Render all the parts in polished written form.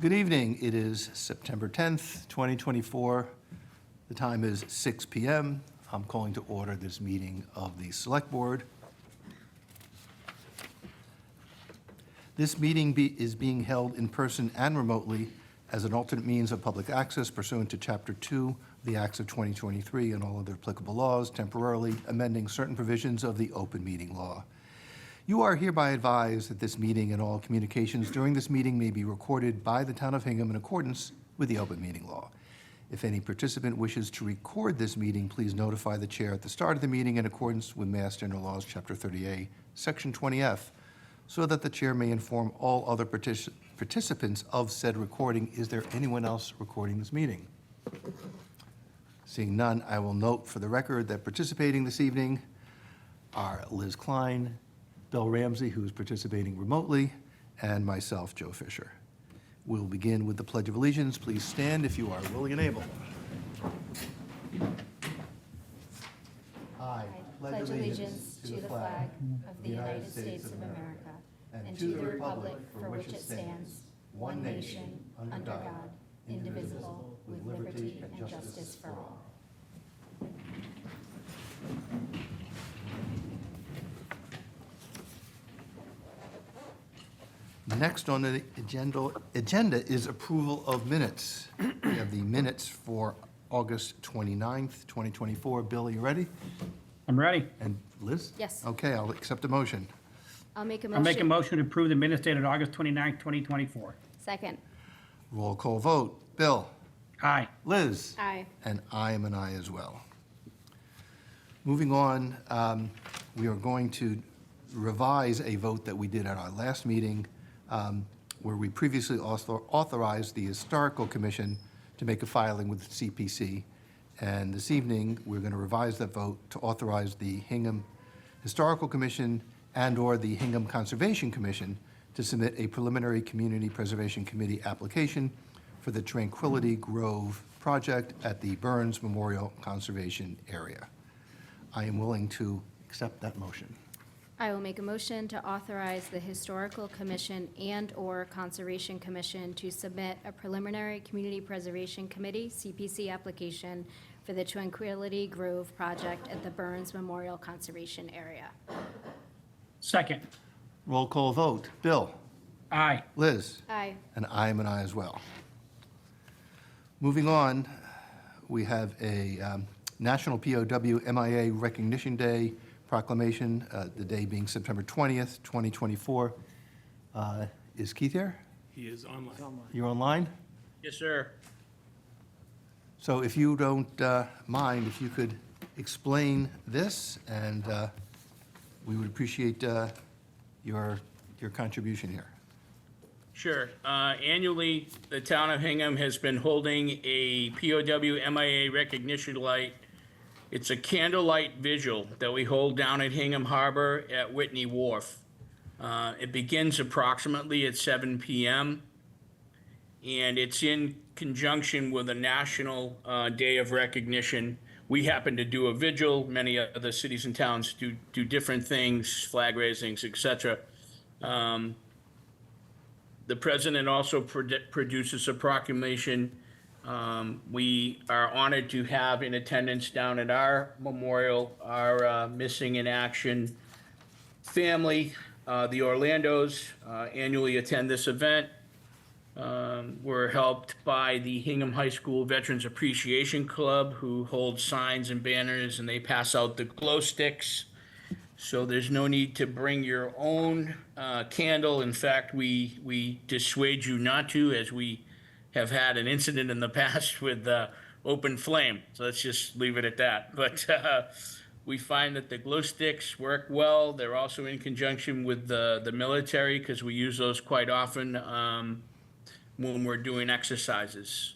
Good evening. It is September 10th, 2024. The time is 6 p.m. I'm calling to order this meeting of the Select Board. This meeting is being held in person and remotely as an alternate means of public access pursuant to Chapter 2 of the Acts of 2023 and all other applicable laws, temporarily amending certain provisions of the open meeting law. You are hereby advised that this meeting and all communications during this meeting may be recorded by the Town of Hingham in accordance with the open meeting law. If any participant wishes to record this meeting, please notify the chair at the start of the meeting in accordance with Mass General Laws, Chapter 30A, Section 20F, so that the chair may inform all other participants of said recording. Is there anyone else recording this meeting? Seeing none, I will note for the record that participating this evening are Liz Klein, Bill Ramsey, who is participating remotely, and myself, Joe Fisher. We'll begin with the Pledge of Allegiance. Please stand if you are willing and able. I pledge allegiance to the flag of the United States of America and to the republic for which it stands, one nation, under God, indivisible, with liberty and justice for all. Next on the agenda is approval of minutes. We have the minutes for August 29th, 2024. Bill, are you ready? I'm ready. And Liz? Yes. Okay, I'll accept a motion. I'll make a I'll motion. make a motion to approve the minutes dated August 29th, 2024. Second. Roll call vote. Bill? Aye. Liz? Aye. And I am an aye as well. Moving on, we are going to revise a vote that we did at our last meeting, where we previously also authorized the Historical Commission to make a filing with the CPC. And this evening, we're going to revise that vote to authorize the Hingham Historical Commission and/or the Hingham Conservation Commission to submit a preliminary Community Preservation Committee application for the Tranquility Grove project at the Burns Memorial Conservation Area. I am willing to accept that motion. I will make a motion to authorize the Historical Commission and/or Conservation Commission to submit a preliminary Community Preservation Committee, CPC, application for the Tranquility Grove project at the Burns Memorial Conservation Area. Second. Roll call vote. Bill? Aye. Liz? Aye. And I am an aye as well. Moving on, we have a National POW MIA Recognition Day proclamation, the day being September 20th, 2024. Is Keith here? He is online. You're online? Yes, sir. So if you don't mind, if you could explain this, and we would appreciate your contribution here. Sure. Annually, the town of Hingham has been holding a POW MIA recognition light. It's a candlelight vigil that we hold down at Hingham Harbor at Whitney Wharf. It begins approximately at 7 p.m. and it's in conjunction with a national day of recognition. We happen to do a vigil. Many other cities and towns do different things, flag raisings, etc. The president also produces a proclamation. We are honored to have in attendance down at our memorial our missing in action family. The Orlandos annually attend this event. We're helped by the Hingham High School Veterans Appreciation Club, who holds signs and banners, and they pass out the glow sticks. So there's no need to bring your own candle. In fact, we dissuade you not to, as we have had an incident in the past with open flame. So let's just leave it at that. But we find that the glow sticks work well. They're also in conjunction with the military, because we use those quite often when we're doing exercises.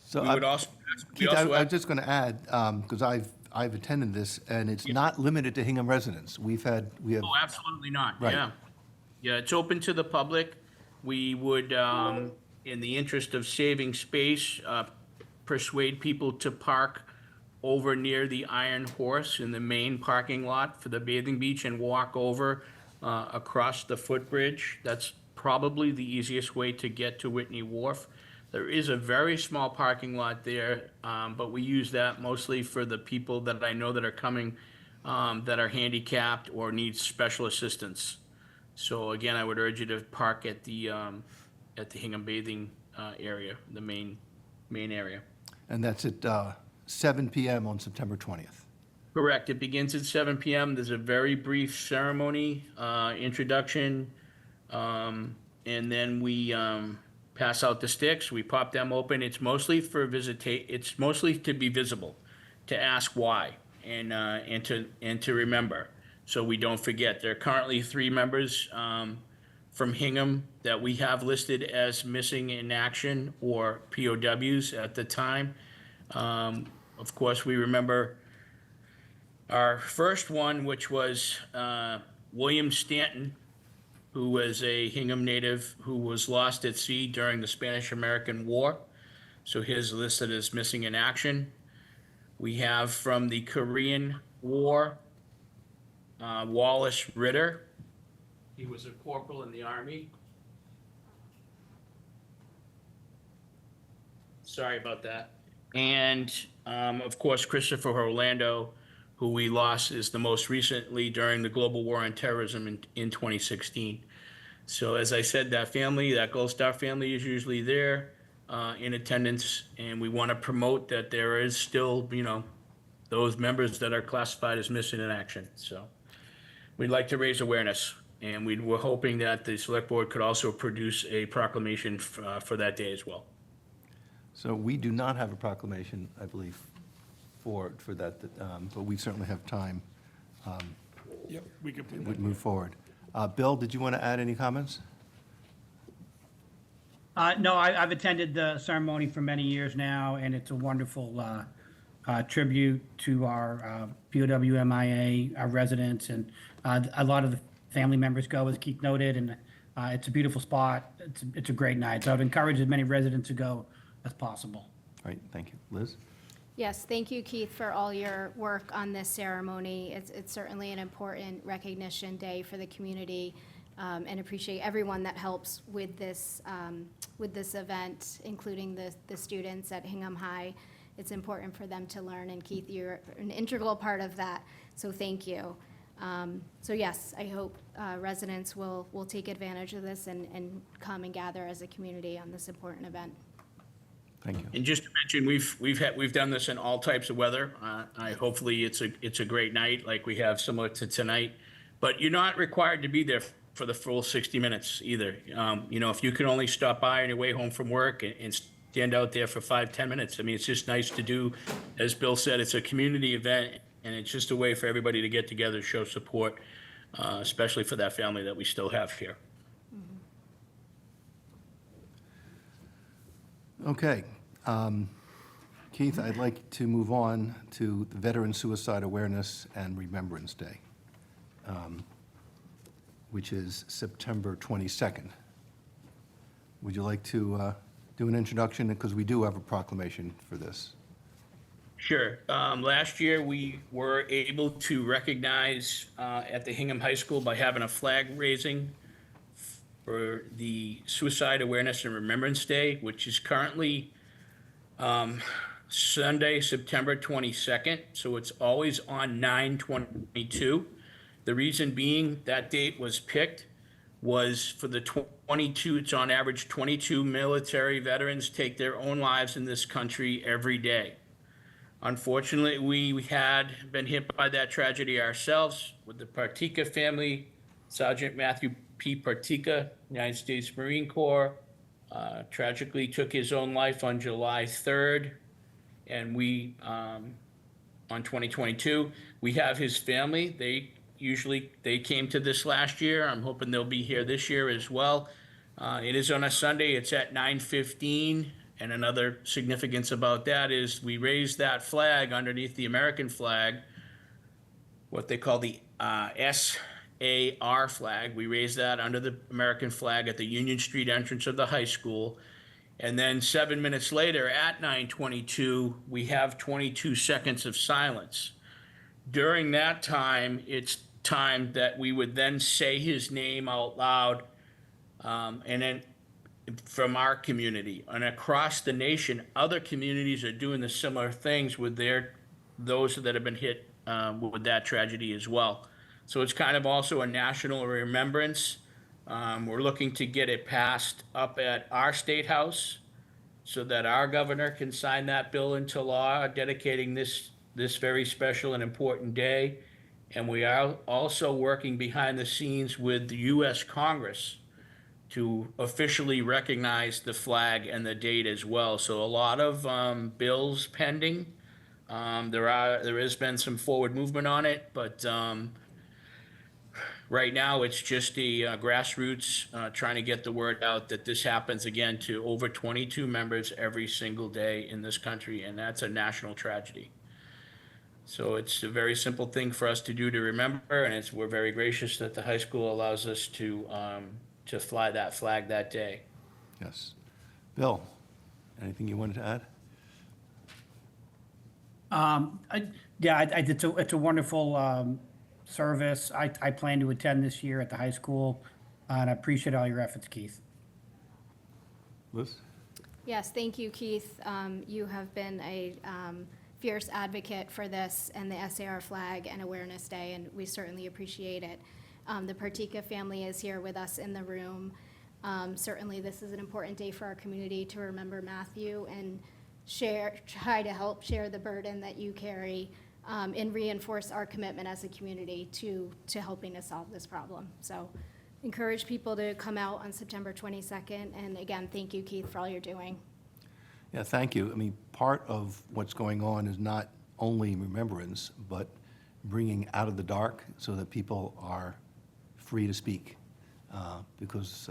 So we would also, Keith, I was just going to add, because I've attended this, and it's not limited to Hingham residents. We have. Oh, absolutely not. Right. Yeah. Yeah, it's open to the public. We would, in the interest of saving space, persuade people to park over near the Iron Horse in the main parking lot for the bathing beach and walk over across the footbridge. That's probably the easiest way to get to Whitney Wharf. There is a very small parking lot there, but we use that mostly for the people that I know that are coming, that are handicapped or need special assistance. So again, I would urge you to park at the Hingham Bathing area, the main area. And that's at 7 PM on September 20th. Correct. It begins at 7 PM. There's a very brief ceremony, introduction, and then we pass out the sticks. We pop them open. It's mostly for It's mostly to be visible, to ask why, and to remember, so we don't forget. There are currently 3 members from Hingham that we have listed as missing in action or POWs at the time. Of course, we remember our first one, which was William Stanton, who was a Hingham native who was lost at sea during the Spanish-American War. So his listed as missing in action. We have from the Korean War, Wallace Ritter. He was a corporal in the Army. Sorry about that. And, of course, Christopher Orlando, who we lost is the most recently during the global war on terrorism in 2016. So as I said, that family, that Gold Star family is usually there in attendance, and we want to promote that there is still, those members that are classified as missing in action. So we'd like to raise awareness, and we're hoping that the select board could also produce a proclamation for that day as well. So we do not have a proclamation, I believe, for that, but we certainly have time. Yep, we could put Would that. move forward. Bill, did you want to add any comments? No, I've attended the ceremony for many years now, and it's a wonderful tribute to our POW MIA, our residents, and a lot of the family members go, as Keith noted, and it's a beautiful spot. It's a great night. So I'd encourage as many residents to go as possible. All right, thank you. Liz? Yes, thank you, Keith, for all your work on this ceremony. It's certainly an important recognition day for the community, and appreciate everyone that helps with this event, including the students at Hingham High. It's important for them to learn, and Keith, you're an integral part of that, so thank you. So yes, I hope residents will take advantage of this and come and gather as a community on this important event. Thank you. And just to mention, we've done this in all types of weather. Hopefully it's a great night like we have similar to tonight, but you're not required to be there for the full 60 minutes either. If you can only stop by on your way home from work and stand out there for 5-10 minutes, I mean, it's just nice to do. As Bill said, it's a community event, and it's just a way for everybody to get together, show support, especially for that family that we still have here. Okay. Keith, I'd like to move on to the Veteran Suicide Awareness and Remembrance Day, which is September 22nd. Would you like to do an introduction? Because we do have a proclamation for this. Sure. Last year, we were able to recognize at the Hingham High School by having a flag raising for the Suicide Awareness and Remembrance Day, which is currently Sunday, September 22nd. So it's always on 9/22. The reason being that date was picked was for the 22, it's on average 22 military veterans take their own lives in this country every day. Unfortunately, we had been hit by that tragedy ourselves with the Partika family. Sergeant Matthew P. Partika, United States Marine Corps, tragically took his own life on July 3rd. And on 2022, we have his family. They came to this last year. I'm hoping they'll be here this year as well. It is on a Sunday. It's at 9:15. And another significance about that is we raised that flag underneath the American flag, what they call the SAR flag. We raised that under the American flag at the Union Street entrance of the high school. And then 7 minutes later at 9:22, we have 22 seconds of silence. During that time, it's time that we would then say his name out loud And then from our community and across the nation, other communities are doing the similar things with those that have been hit with that tragedy as well. So it's kind of also a national remembrance. We're looking to get it passed up at our state house so that our governor can sign that bill into law dedicating this very special and important day. And we are also working behind the scenes with the U.S. Congress to officially recognize the flag and the date as well. So a lot of bills pending. There has been some forward movement on it, but right now it's just the grassroots trying to get the word out that this happens again to over 22 members every single day in this country, and that's a national tragedy. So it's a very simple thing for us to do to remember, and we're very gracious that the high school allows us to fly that flag that day. Yes. Bill, anything you wanted to add? It's a wonderful service. I plan to attend this year at the high school, and I appreciate all your efforts, Keith. Liz? Yes, thank you, Keith. You have been a fierce advocate for this and the SAR Flag and Awareness Day, and we certainly appreciate it. The Partika family is here with us in the room. Certainly, this is an important day for our community to remember Matthew and try to help share the burden that you carry, and reinforce our commitment as a community to helping to solve this problem. So encourage people to come out on September 22nd. And again, thank you, Keith, for all you're doing. Yeah, thank you. I mean, part of what's going on is not only remembrance, but bringing out of the dark so that people are free to speak. Because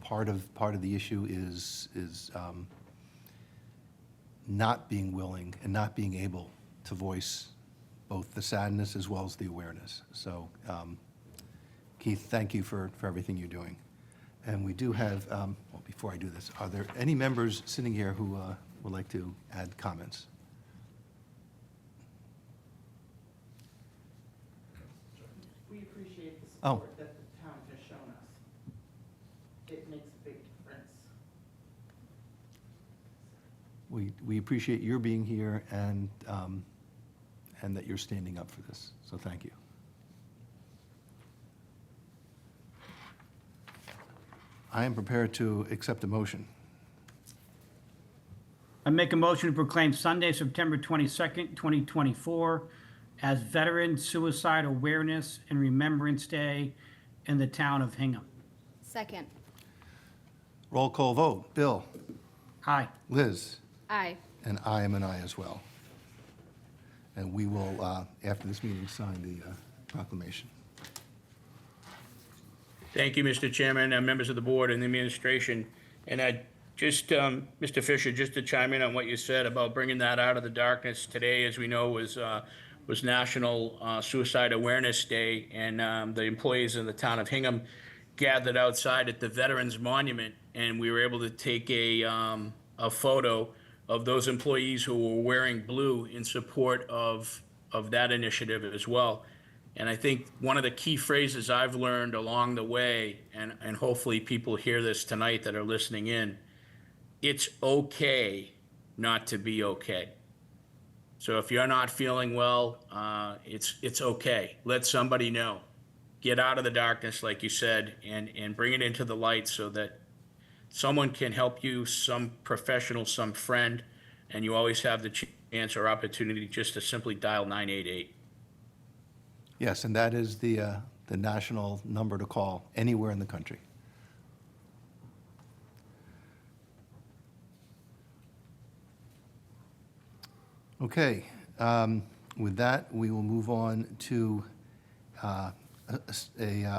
part of the issue is not being willing and not being able to voice both the sadness as well as the awareness. So, Keith, thank you for everything you're doing. And we do have, well, before I do this, are there any members sitting here who would like to add comments? We appreciate the Oh. support that the town has shown us. It makes a big difference. We appreciate your being here and that you're standing up for this, so thank you. I am prepared to accept a motion. I make a motion to proclaim Sunday, September 22nd, 2024 as Veteran Suicide Awareness and Remembrance Day in the town of Hingham. Second. Roll call vote. Bill? Aye. Liz? Aye. And I am an aye as well. And we will, after this meeting, sign the proclamation. Thank you, Mr. Chairman, members of the board and the administration. And I just, Mr. Fisher, just to chime in on what you said about bringing that out of the darkness. Today, as we know, was National Suicide Awareness Day, and the employees in the town of Hingham gathered outside at the Veterans Monument, and we were able to take a photo of those employees who were wearing blue in support of that initiative as well. And I think one of the key phrases I've learned along the way, and hopefully people hear this tonight that are listening in, it's okay not to be okay. So if you're not feeling well, it's okay. Let somebody know. Get out of the darkness, like you said, and bring it into the light so that someone can help you, some professional, some friend, and you always have the chance or opportunity just to simply dial 988. Yes, and that is the national number to call anywhere in the country. Okay, with that, we will move on to a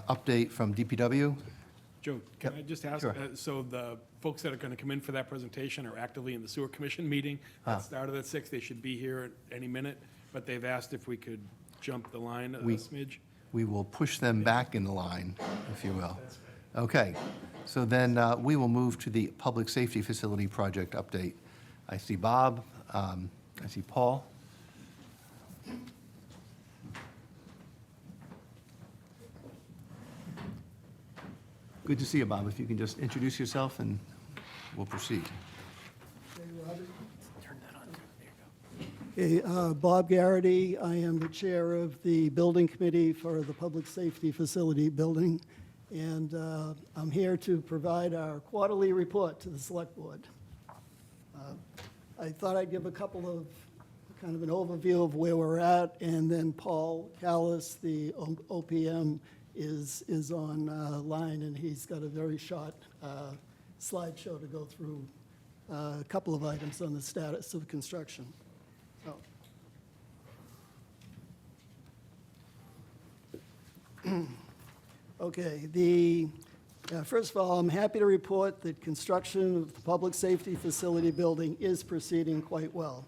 update from DPW. Joe, can I just ask, Sure. So the folks that are going to come in for that presentation are actively in the sewer commission meeting that started at 6. They should be here at any minute, but they've asked if we could jump the line a smidge. We will push them back in the line, if you will. Okay, so then we will move to the Public Safety Facility Project update. I see Bob, I see Paul. Good to see you, Bob. If you can just introduce yourself and we'll proceed. Okay, Bob Garrity, I am the chair of the building committee for the Public Safety Facility Building, and I'm here to provide our quarterly report to the Select Board. I thought I'd give a couple of, kind of an overview of where we're at, and then Paul Callis, the OPM, is on line, and he's got a very short slideshow to go through a couple of items on the status of construction. So. Okay, first of all, I'm happy to report that construction of the Public Safety Facility Building is proceeding quite well.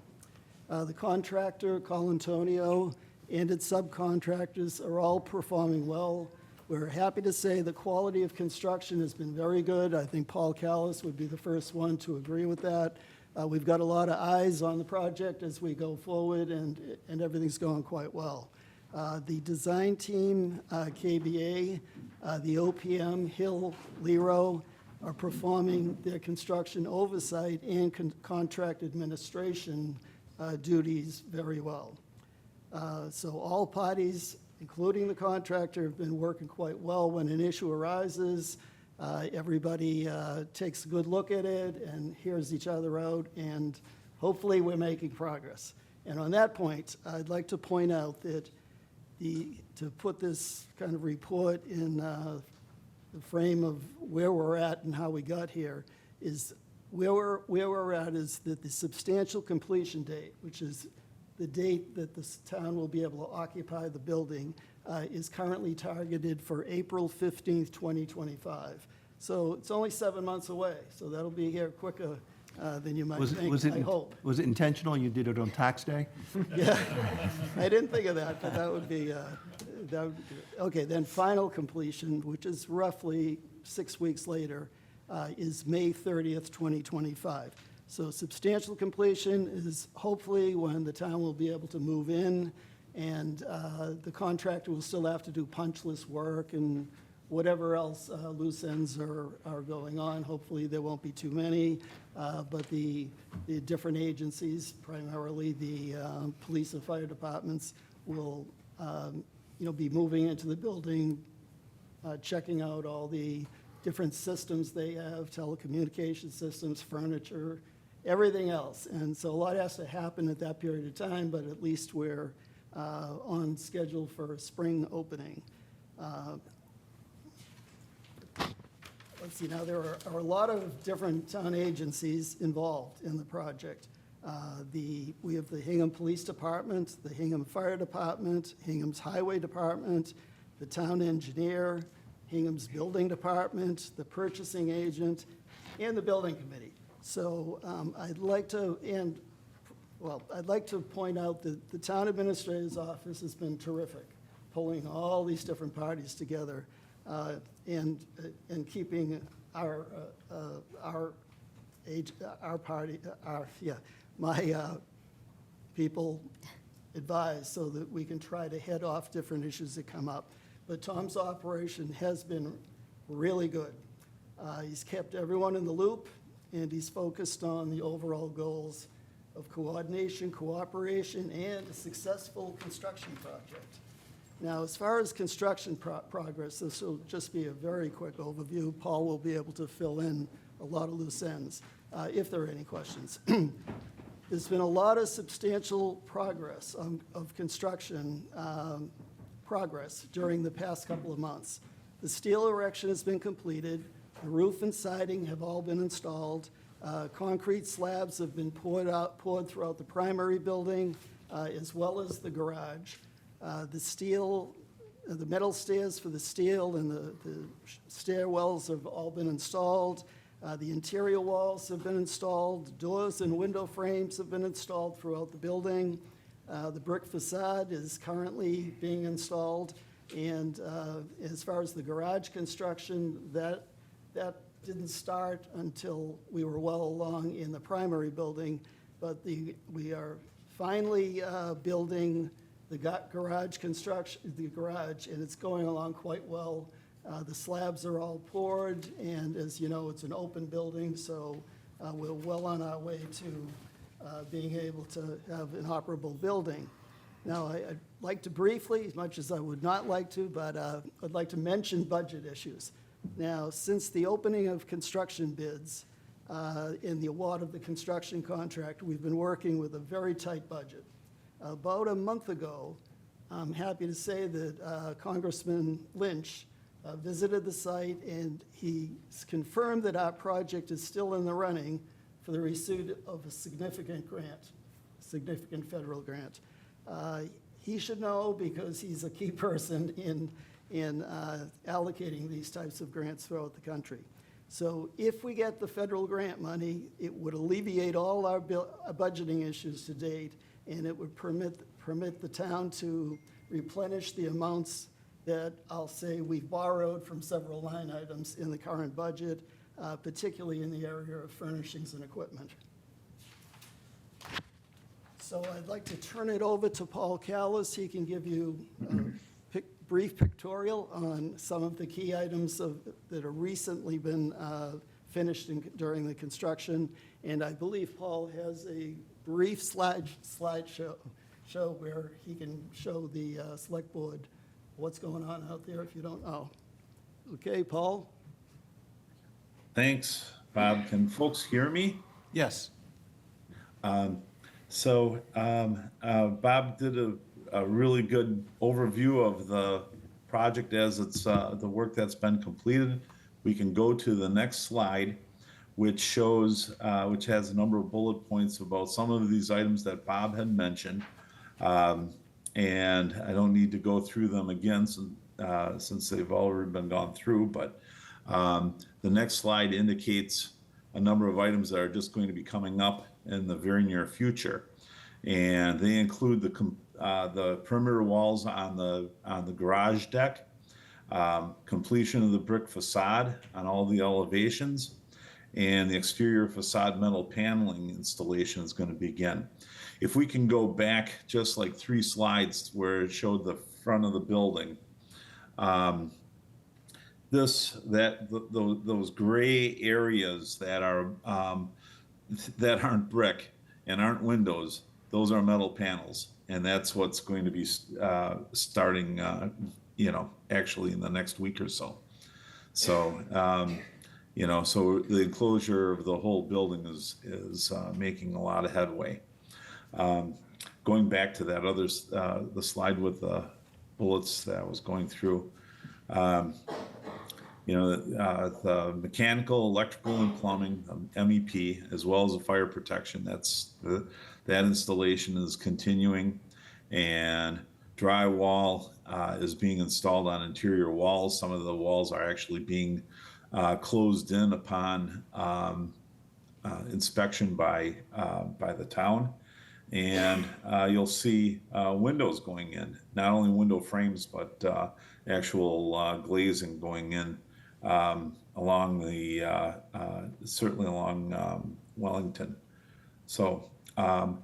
The contractor, Colantonio, and its subcontractors are all performing well. We're happy to say the quality of construction has been very good. I think Paul Callis would be the first one to agree with that. We've got a lot of eyes on the project as we go forward, and everything's going quite well. The design team, KBA, the OPM, Hill, Lero, are performing their construction oversight and contract administration duties very well. So all parties, including the contractor, have been working quite well. When an issue arises, everybody takes a good look at it and hears each other out, and hopefully we're making progress. And on that point, I'd like to point out that to put this kind of report in the frame of where we're at and how we got here, is where we're at is that the substantial completion date, which is the date that the town will be able to occupy the building, is currently targeted for April 15th, 2025. So it's only 7 months away, so that'll be here quicker than you might think, I hope. Was it intentional you did it on tax day? Yeah, I didn't think of that, but that would be, okay, then final completion, which is roughly 6 weeks later, is May 30th, 2025. So substantial completion is hopefully when the town will be able to move in, and the contractor will still have to do punch list work and whatever else loose ends are going on. Hopefully there won't be too many, but the different agencies, primarily the police and fire departments, will be moving into the building, checking out all the different systems they have, telecommunication systems, furniture, everything else. And so a lot has to happen at that period of time, but at least we're on schedule for a spring opening. Let's see, now there are a lot of different town agencies involved in the project. We have the Hingham Police Department, the Hingham Fire Department, Hingham's Highway Department, the town engineer, Hingham's Building Department, the purchasing agent, and the building committee. So I'd like to point out that the town administrator's office has been terrific, pulling all these different parties together and keeping my people advised so that we can try to head off different issues that come up. But Tom's operation has been really good. He's kept everyone in the loop, and he's focused on the overall goals of coordination, cooperation, and a successful construction project. Now, as far as construction progress, this will just be a very quick overview. Paul will be able to fill in a lot of loose ends if there are any questions. There's been a lot of substantial progress of construction progress during the past couple of months. The steel erection has been completed. The roof and siding have all been installed. Concrete slabs have been poured throughout the primary building, as well as the garage. The metal stairs for the steel and the stairwells have all been installed. The interior walls have been installed. Doors and window frames have been installed throughout the building. The brick facade is currently being installed. And as far as the garage construction, that didn't start until we were well along in the primary building. But we are finally building the garage construction, and it's going along quite well. The slabs are all poured, and as you know, it's an open building, so we're well on our way to being able to have an operable building. Now, I'd like to briefly, as much as I would not like to, but I'd like to mention budget issues. Now, since the opening of construction bids, in the award of the construction contract, we've been working with a very tight budget. About a month ago, I'm happy to say that Congressman Lynch visited the site, and he confirmed that our project is still in the running for the receipt of a significant grant, significant federal grant. He should know because he's a key person in allocating these types of grants throughout the country. So if we get the federal grant money, it would alleviate all our budgeting issues to date, and it would permit the town to replenish the amounts that I'll say we've borrowed from several line items in the current budget, particularly in the area of furnishings and equipment. So I'd like to turn it over to Paul Callis. He can give you a brief pictorial on some of the key items that have recently been finished during the construction. And I believe Paul has a brief slideshow where he can show the select board what's going on out there if you don't know. Okay, Paul? Thanks, Bob. Can folks hear me? Yes. Bob did a really good overview of the project as it's the work that's been completed. We can go to the next slide, which shows, which has a number of bullet points about some of these items that Bob had mentioned. And I don't need to go through them again since they've already been gone through, but the next slide indicates a number of items that are just going to be coming up in the very near future. And they include the perimeter walls on the garage deck, completion of the brick facade on all the elevations, and the exterior facade metal paneling installation is going to begin. If we can go back just like 3 slides where it showed the front of the building, those gray areas that aren't brick and aren't windows, those are metal panels, and that's what's going to be starting, actually in the next week or so. So, so the enclosure of the whole building is making a lot of headway. Going back to that other, the slide with the bullets that I was going through, the mechanical, electrical, and plumbing, MEP, as well as the fire protection, that installation is continuing, and drywall is being installed on interior walls. Some of the walls are actually being closed in upon inspection by the town. And you'll see windows going in, not only window frames, but actual glazing going in along certainly along Wellington. So that's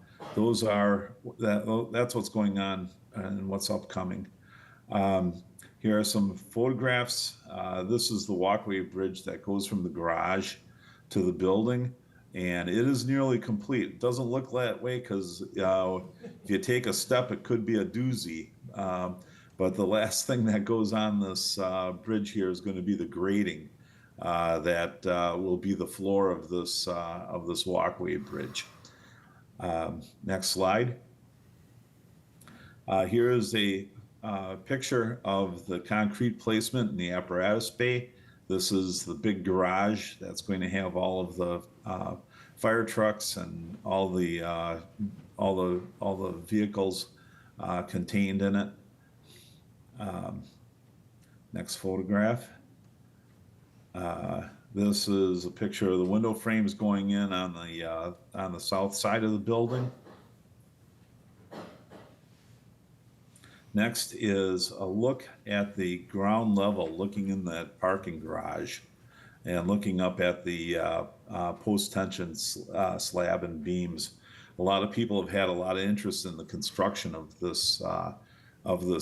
what's going on and what's upcoming. Here are some photographs. This is the walkway bridge that goes from the garage to the building. And it is nearly complete. It doesn't look that way because if you take a step, it could be a doozy. But the last thing that goes on this bridge here is going to be the grading that will be the floor of this walkway bridge. Next slide. Here is a picture of the concrete placement in the apparatus bay. This is the big garage that's going to have all of the fire trucks and all the vehicles contained in it. Next photograph. This is a picture of the window frames going in on the south side of the building. Next is a look at the ground level, looking in that parking garage and looking up at the post-tension slab and beams. A lot of people have had a lot of interest in the construction of this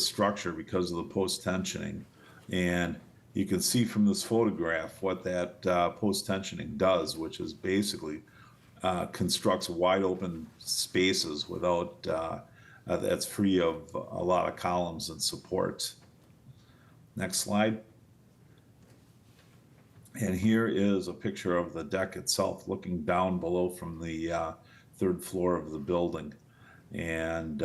structure because of the post-tensioning. And you can see from this photograph what that post-tensioning does, which is basically constructs wide open spaces without, that's free of a lot of columns and supports. Next slide. And here is a picture of the deck itself looking down below from the third floor of the building. And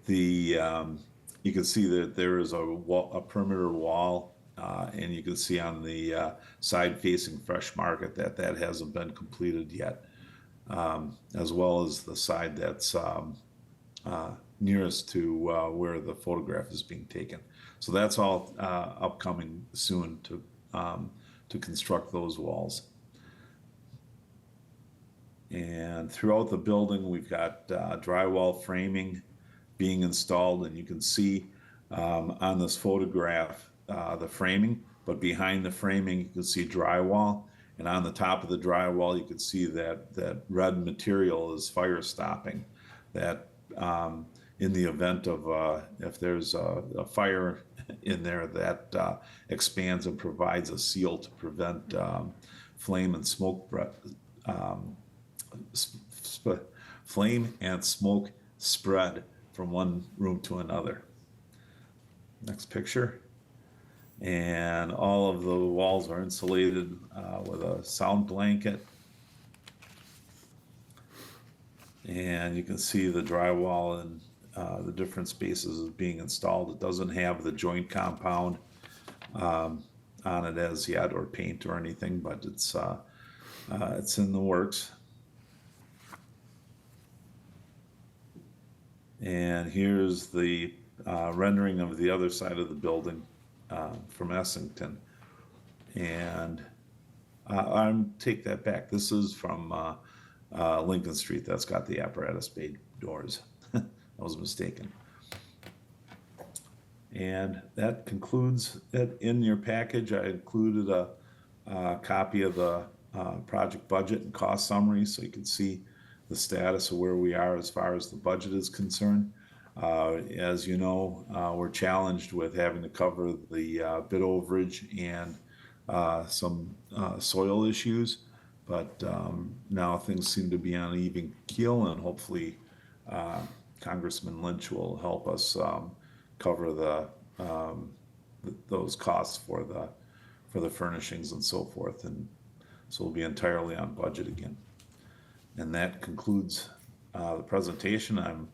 you can see that there is a perimeter wall, and you can see on the side facing Fresh Market that hasn't been completed yet, as well as the side that's nearest to where the photograph is being taken. So that's all upcoming soon to construct those walls. And throughout the building, we've got drywall framing being installed, and you can see on this photograph the framing, but behind the framing you can see drywall, and on the top of the drywall you can see that red material is fire stopping, that in the event of if there's a fire in there, that expands and provides a seal to prevent flame and smoke flame and smoke spread from one room to another. Next picture. And all of the walls are insulated with a sound blanket. And you can see the drywall and the different spaces is being installed. It doesn't have the joint compound on it as yet, or paint or anything, but it's in the works. And here's the rendering of the other side of the building from Essington. And I take that back. This is from Lincoln Street. That's got the apparatus bay doors. I was mistaken. And that concludes it. In your package, I included a copy of the project budget and cost summary, so you can see the status of where we are as far as the budget is concerned. As you know, we're challenged with having to cover the bid overage and some soil issues, but now things seem to be on an even keel, and hopefully Congressman Lynch will help us cover those costs for the furnishings and so forth, and so we'll be entirely on budget again. And that concludes the presentation.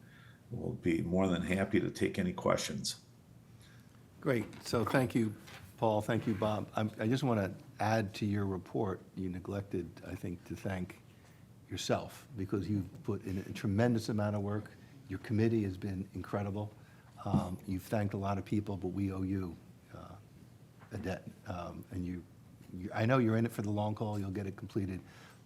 Will be more than happy to take any questions. Great. So thank you, Paul. Thank you, Bob. I just want to add to your report, you neglected, I think, to thank yourself, because you've put in a tremendous amount of work. Your committee has been incredible. You've thanked a lot of people, but we owe you a debt. And I know you're in it for the long haul. You'll get it completed,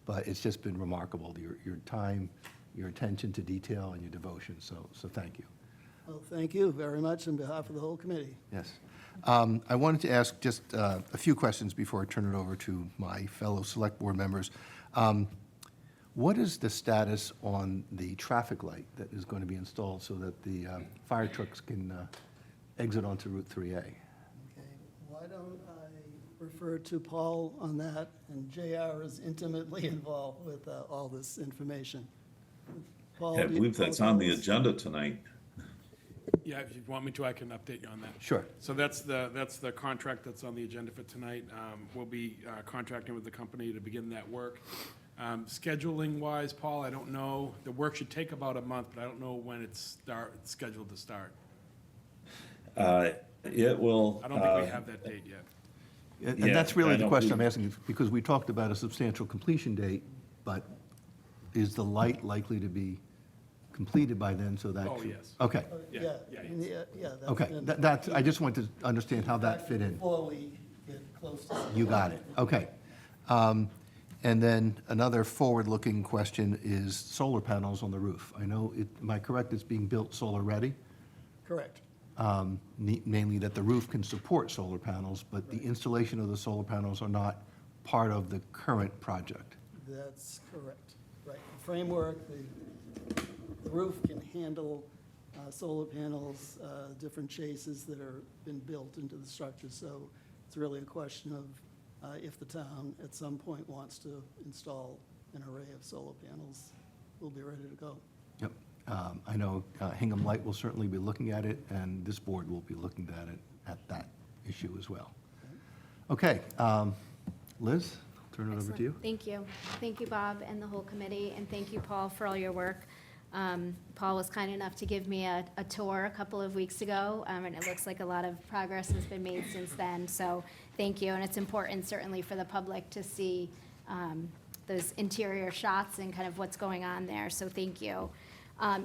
but it's just been remarkable, your time, your attention to detail, and your devotion. So thank you. Well, thank you very much on behalf of the whole committee. Yes. I wanted to ask just a few questions before I turn it over to my fellow select board members. What is the status on the traffic light that is going to be installed so that the fire trucks can exit onto Route 3A? Okay, why don't I refer to Paul on that, and JR is intimately involved with all this information. Paul, I do you- believe that's on the agenda tonight. Yeah, if you want me to, I can update you on that. Sure. So that's the contract that's on the agenda for tonight. We'll be contracting with the company to begin that work. Scheduling-wise, Paul, I don't know. The work should take about a month, but I don't know when it's scheduled to start. It will. I don't think we have that date yet. And Yeah, that's really I the don't question I'm believe- asking, because we talked about a substantial completion date, but is the light likely to be completed by then so that? Oh, yes. Okay, Yeah, yeah, yeah. that's okay. been- That's, I just wanted to understand how that fit in. Before we get close to. You got it, okay. And then another forward-looking question is solar panels on the roof. I know, am I correct, it's being built solar-ready? Correct. Mainly that the roof can support solar panels, but the installation of the solar panels are not part of the current project. That's correct. Right. The framework, the roof can handle solar panels, different chases that are been built into the structure. So It's really a question of if the town at some point wants to install an array of solar panels, we'll be ready to go. Yep. I know Hingham Light will certainly be looking at it, and this board will be looking at it, at that issue as well. Okay, Liz, I'll turn it over to you. Excellent. Thank you. Thank you, Bob, and the whole committee, and thank you, Paul, for all your work. Paul was kind enough to give me a tour a couple of weeks ago, and it looks like a lot of progress has been made since then, so thank you. And it's important, certainly, for the public to see those interior shots and kind of what's going on there, so thank you.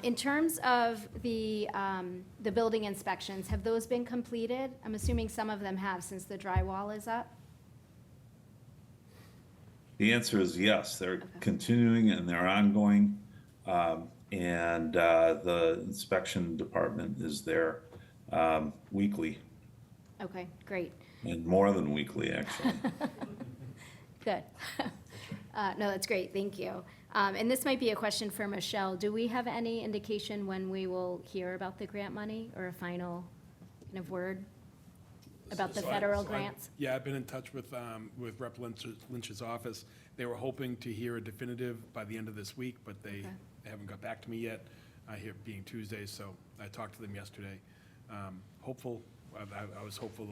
In terms of the building inspections, have those been completed? I'm assuming some of them have, since the drywall is up. The answer is yes, they're continuing and they're ongoing. And the inspection department is there weekly, Okay, great. and more than weekly, actually. Good. No, that's great, thank you. And this might be a question for Michelle. Do we have any indication when we will hear about the grant money, or a final kind of word about the federal grants? Yeah, I've been in touch with Rep. Lynch's office. They were hoping to hear a definitive by the end of this week, but they haven't got back to me yet, here being Tuesday, so I talked to them yesterday. Hopeful, I was hopeful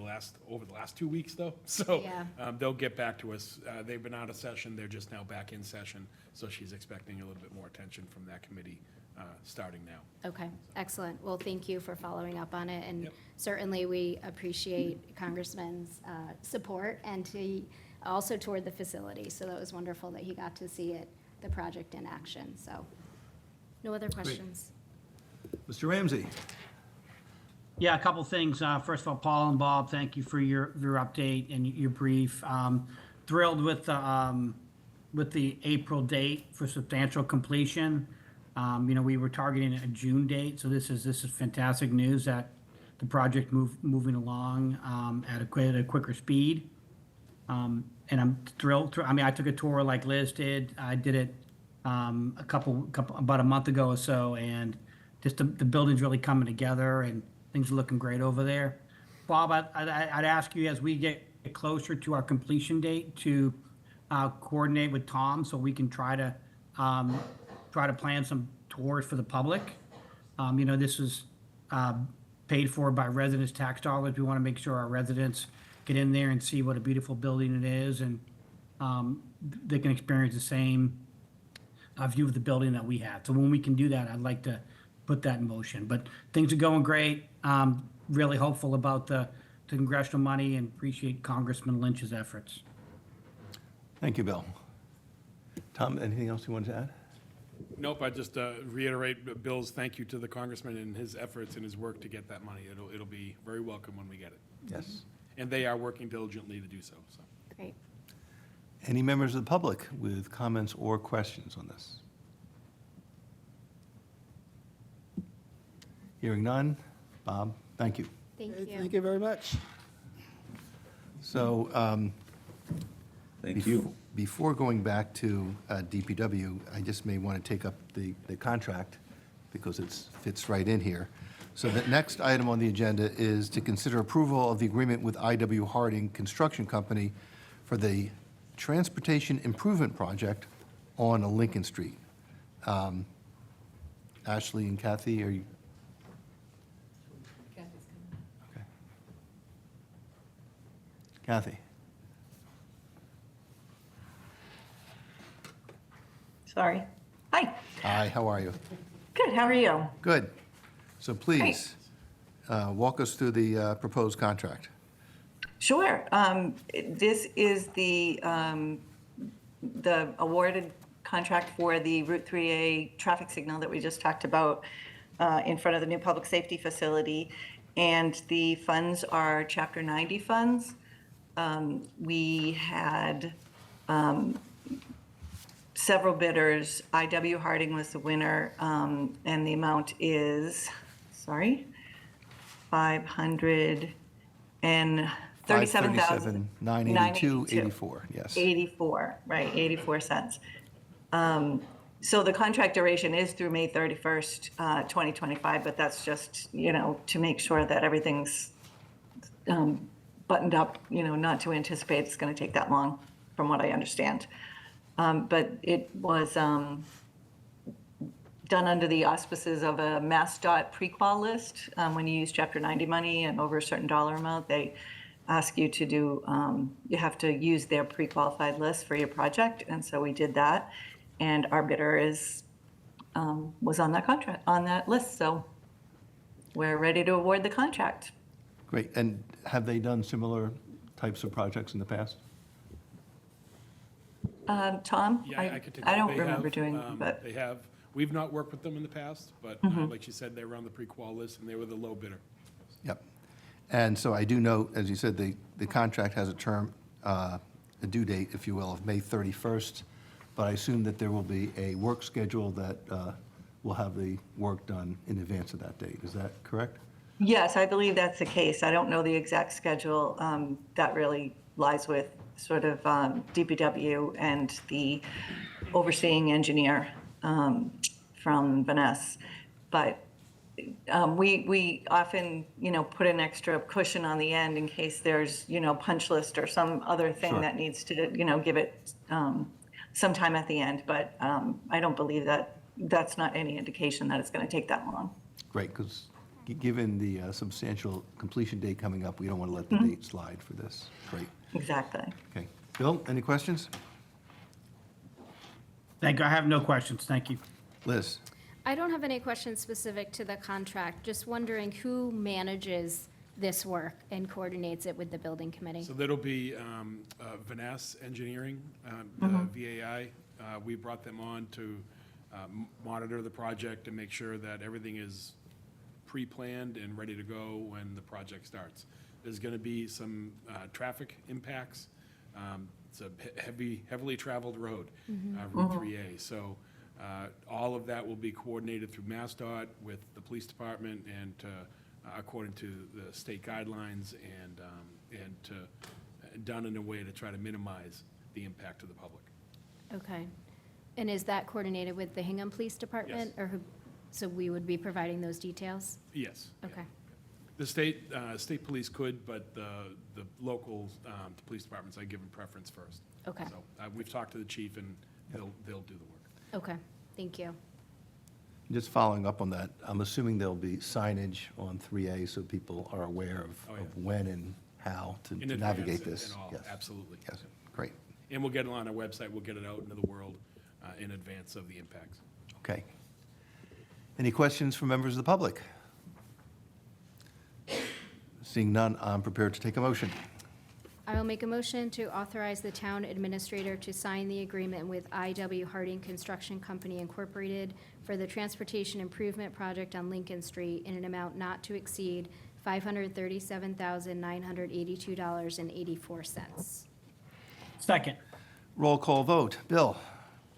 over the last 2 weeks, though, so Yeah. they'll get back to us. They've been out of session, they're just now back in session, so she's expecting a little bit more attention from that committee starting now. Okay, excellent. Well, thank you for following up on it, and Yep. certainly we appreciate Congressman's support, and also toward the facility. So that was wonderful that he got to see the project in action, so. No other questions? Mr. Ramsey? Yeah, a couple things. First of all, Paul and Bob, thank you for your update and your brief. Thrilled with the April date for substantial completion. We were targeting a June date, so this is fantastic news that the project moving along at a quicker speed. And I'm thrilled. I mean, I took a tour like Liz did. I did it about a month ago or so, and just the building's really coming together, and things are looking great over there. Bob, I'd ask you, as we get closer to our completion date, to coordinate with Tom so we can try to plan some tours for the public. This is paid for by residents' tax dollars. We want to make sure our residents get in there and see what a beautiful building it is, and they can experience the same view of the building that we have. So when we can do that, I'd like to put that in motion. But things are going great. Really hopeful about the congressional money, and appreciate Congressman Lynch's efforts. Thank you, Bill. Tom, anything else you wanted to add? Nope, I just reiterate Bill's thank you to the congressman and his efforts and his work to get that money. It'll be very welcome when we get it. Yes. And they are working diligently to do so. Great. Any members of the public with comments or questions on this? Hearing none. Bob, thank you. Thank Okay, you. thank you very much. So Thank you. before going back to DPW, I just may want to take up the contract because it fits right in here. So the next item on the agenda is to consider approval of the agreement with I.W. Harding Construction Company for the Transportation Improvement Project on Lincoln Street. Ashley and Kathy, are you? Okay. Kathy? Sorry. Hi, Hi, how are you? good, how are you? Good. So please, walk us through the proposed contract. Sure. This is the awarded contract for the Route 3A traffic signal that we just talked about in front of the new public safety facility. And the funds are Chapter 90 funds. We had several bidders. I.W. Harding was the winner, and the amount is, sorry, $537,982.84, yes. 84, right, 84 cents. So the contract duration is through May 31st, 2025, but that's just, to make sure that everything's buttoned up, not to anticipate it's going to take that long, from what I understand. But it was done under the auspices of a MassDOT pre-qual list. When you use Chapter 90 money and over a certain dollar amount, they ask you to do, you have to use their pre-qualified list for your project. And so we did that. And our bidder was on that contract, on that list. So we're ready to award the contract. Great. And have they done similar types of projects in the past? Tom? Yeah, I could take I that. don't They remember have, doing, but, They have, we've not worked with them in the past, but like she said, they were on the pre-qual list and they were the low bidder. Yep. And so I do know, as you said, the contract has a term, a due date, if you will, of May 31st, but I assume that there will be a work schedule that will have the work done in advance of that date. Is that correct? yes, I believe that's the case. I don't know the exact schedule. That really lies with sort of DPW and the overseeing engineer from Vanessa. But we often, put an extra cushion on the end in case there's, punch list or some other thing Sure. that needs to, give it some time at the end. But I don't believe that's not any indication that it's going to take that long. Great, because given the substantial completion date coming up, we don't want to let the date slide for this. Great. Exactly. Okay. Bill, any questions? Thank you. I have no questions. Thank you. Liz? I don't have any questions specific to the contract, just wondering who manages this work and coordinates it with the building committee? So that'll be Vanessa Engineering, the VAI. We brought them on to monitor the project and make sure that everything is pre-planned and ready to go when the project starts. There's going to be some traffic impacts. It's a heavily traveled road, Route 3A. So all of that will be coordinated through MassDOT with the police department and according to the state guidelines and done in a way to try to minimize the impact to the public. Okay. And is that coordinated with the Hingham Police Department? Yes. Or who, so we would be providing those details? Yes. Okay. The state police could, but the local police departments, I give them preference first. Okay. So we've talked to the chief and they'll do the work. Okay, thank you. Just following up on that, I'm assuming there'll be signage on 3A so people are aware of Oh, yeah. of when and how to In navigate advance this. and all, Yes. absolutely. Yes, great. And we'll get it on our website, we'll get it out into the world in advance of the impacts. Okay. Any questions from members of the public? Seeing none, I'm prepared to take a motion. I will make a motion to authorize the town administrator to sign the agreement with I.W. Harding Construction Company Incorporated for the transportation improvement project on Lincoln Street in an amount not to exceed $537,982.84. Second. Roll call vote. Bill?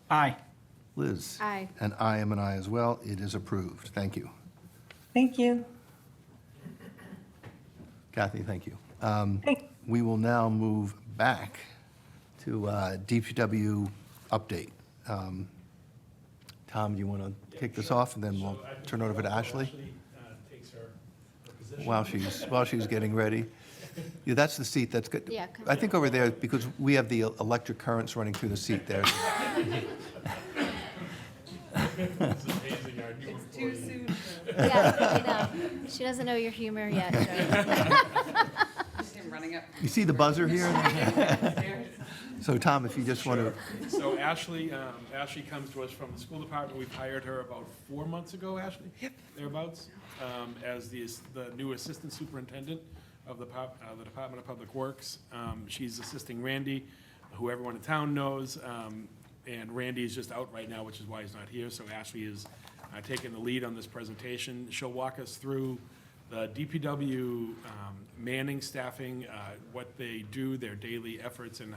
Aye. Liz? Aye. And I am an aye as well. It is approved. Thank you. Thank you. Kathy, thank you. Hey. We will now move back to DPW update. Tom, do you want to kick this off, and then we'll turn it over to Ashley while she's getting ready? Yeah, that's the seat that's good. Yeah. I think over there, because we have the electric currents running through the seat there. Yeah, I know. She doesn't know your humor yet, Joe. Running up. You see the buzzer here? So Tom, if you just want to, So Ashley comes to us from the school department. We've hired her about 4 months ago, Ashley? Yep. Thereabouts, as the new assistant superintendent of the Department of Public Works. She's assisting Randy, who everyone in town knows, and Randy is just out right now, which is why he's not here. So Ashley is taking the lead on this presentation. She'll walk us through the DPW manning, staffing, what they do, their daily efforts, and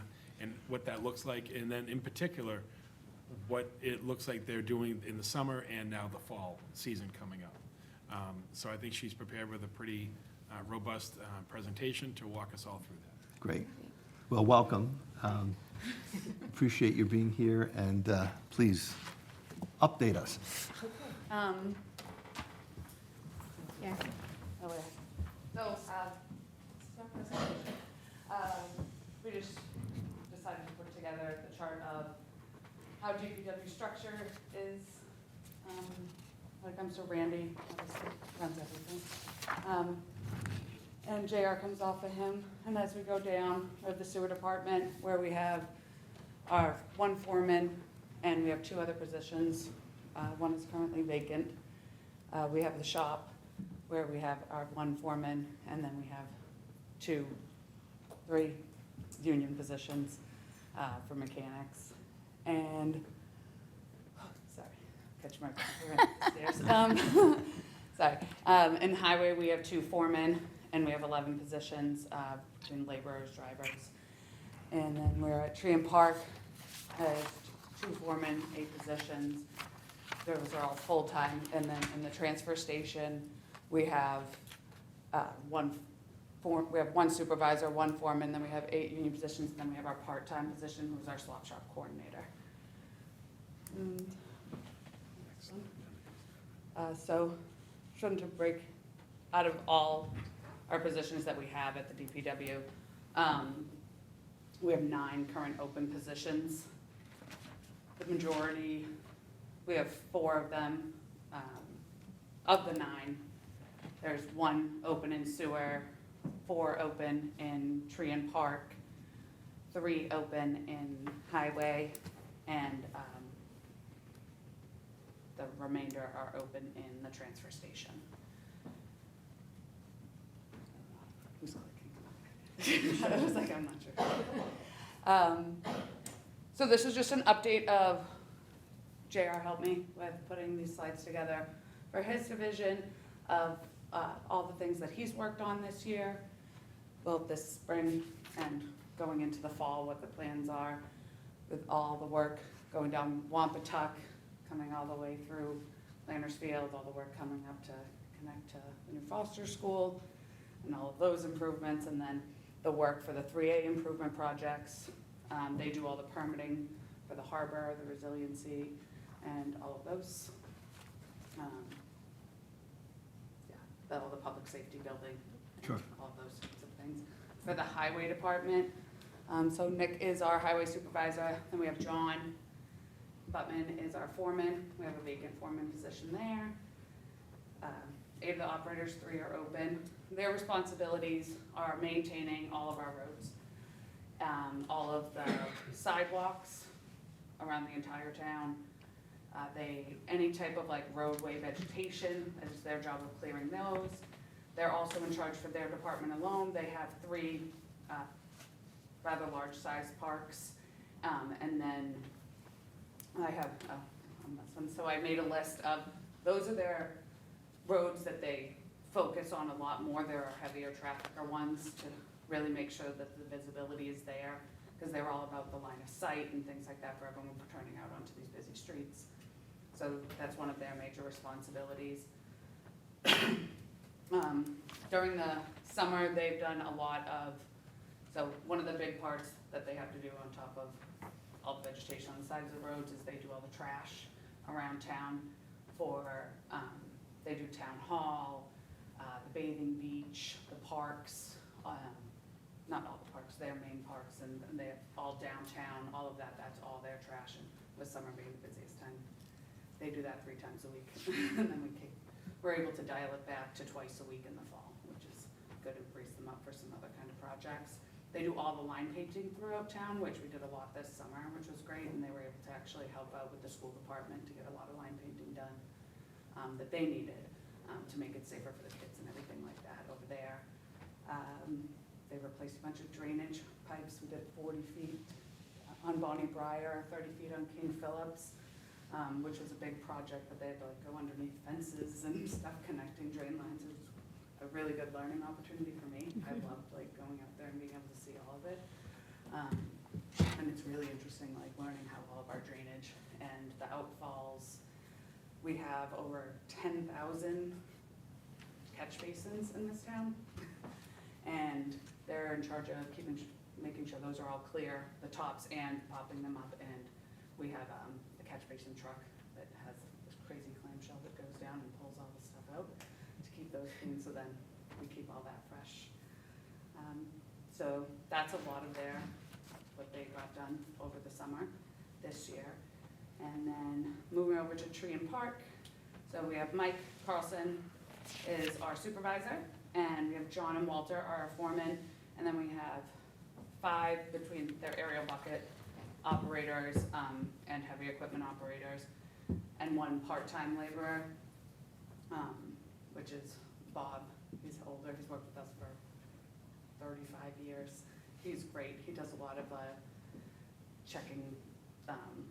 what that looks like, and then in particular, what it looks like they're doing in the summer and now the fall season coming up. So I think she's prepared with a pretty robust presentation to walk us all through that. great. Well, welcome. Appreciate your being here, and please update us. Yeah. So, start presentation. We just decided to put together the chart of how DPW structure is, when it comes to Randy, obviously runs everything. And JR comes off of him, and as we go down, we have the sewer department, where we have our one foreman, and we have two other positions. One is currently vacant. We have the shop, where we have our one foreman, and then we have three union positions for mechanics. And, sorry, catch my breath, we're upstairs. Sorry. In highway, we have two foremen, and we have 11 positions between laborers, drivers. And then we're at Tree and Park, has two foremen, 8 positions. Those are all full-time. And then in the transfer station, we have we have one supervisor, one foreman, then we have 8 union positions, and then we have our part-time position, who's our slop shop coordinator. Next one. So, trying to break out of all our positions that we have at the DPW, we have 9 current open positions. The majority, we have 4 of them. Of the 9, there's 1 open in sewer, 4 open in Tree and Park, 3 open in highway, and the remainder are open in the transfer station. Who's clicking? I was like, I'm not sure. So this is just an update of, JR helped me with putting these slides together for his division of all the things that he's worked on this year, both this spring and going into the fall, what the plans are with all the work going down Wampatuck, coming all the way through Planters Field, all the work coming up to connect to the new Foster School, and all of those improvements, and then the work for the 3A improvement projects. They do all the permitting for the harbor, the resiliency, and all of those. All the public safety building. Sure. All of those sorts of things. For the highway department, so Nick is our highway supervisor, then we have John Buttman is our foreman. We have a vacant foreman position there. 8 of the operators, 3 are open. Their responsibilities are maintaining all of our roads, all of the sidewalks around the entire town. Any type of like roadway vegetation, it's their job of clearing those. They're also in charge for their department alone. They have 3 rather large sized parks. And then I have, on this one, so I made a list of, those are their roads that they focus on a lot more. There are heavier trafficker ones to really make sure that the visibility is there, because they're all about the line of sight and things like that for everyone turning out onto these busy streets. So that's one of their major responsibilities. During the summer, they've done a lot of, so one of the big parts that they have to do on top of all the vegetation on the sides of the roads is they do all the trash around town for, they do town hall, the bathing beach, the parks, not all the parks, their main parks, and they have all downtown, all of that, that's all their trash, and with summer being the busiest time, they do that 3 times a week. And then we're able to dial it back to twice a week in the fall, which is good to frees them up for some other kind of projects. They do all the line painting throughout town, which we did a lot this summer, which was great, and they were able to actually help out with the school department to get a lot of line painting done that they needed to make it safer for the kids and everything like that over there. They replaced a bunch of drainage pipes. We did 40 feet on Bonnie Briar, 30 feet on King Phillips, which was a big project, but they had to like go underneath fences and stuff connecting drain lines. It was a really good learning opportunity for me. I loved like going out there and being able to see all of it. And it's really interesting like learning how all of our drainage and the outfalls. We have over 10,000 catch basins in this town. And they're in charge of making sure those are all clear, the tops, and popping them up. And we have a catch basin truck that has this crazy clamshell that goes down and pulls all the stuff out to keep those clean, so then we keep all that fresh. So that's a lot of what they got done over the summer this year. And then moving over to Tree and Park. So we have Mike Carlson is our supervisor, and we have John and Walter are our foreman, and then we have 5 between their aerial bucket operators and heavy equipment operators, and 1 part-time laborer, which is Bob. He's older, he's worked with us for 35 years. He's great, he does a lot of checking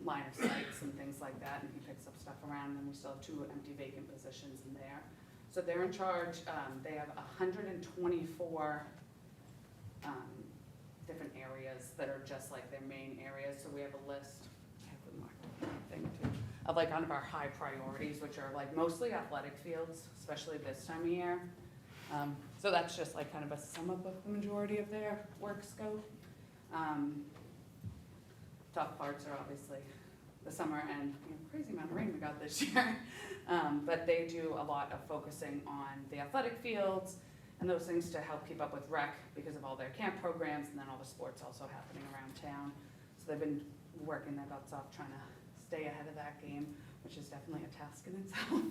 line of sights and things like that, and he picks up stuff around, and we still have 2 empty vacant positions in there. So they're in charge, they have 124 different areas that are just like their main areas, so we have a list, I have the mark thing too, of like kind of our high priorities, which are like mostly athletic fields, especially this time of year. So that's just like kind of a sum up of the majority of their work scope. Tough parts are obviously the summer and crazy amount of rain we got this year. But they do a lot of focusing on the athletic fields and those things to help keep up with rec because of all their camp programs and then all the sports also happening around town. So they've been working their butts off trying to stay ahead of that game, which is definitely a task in itself.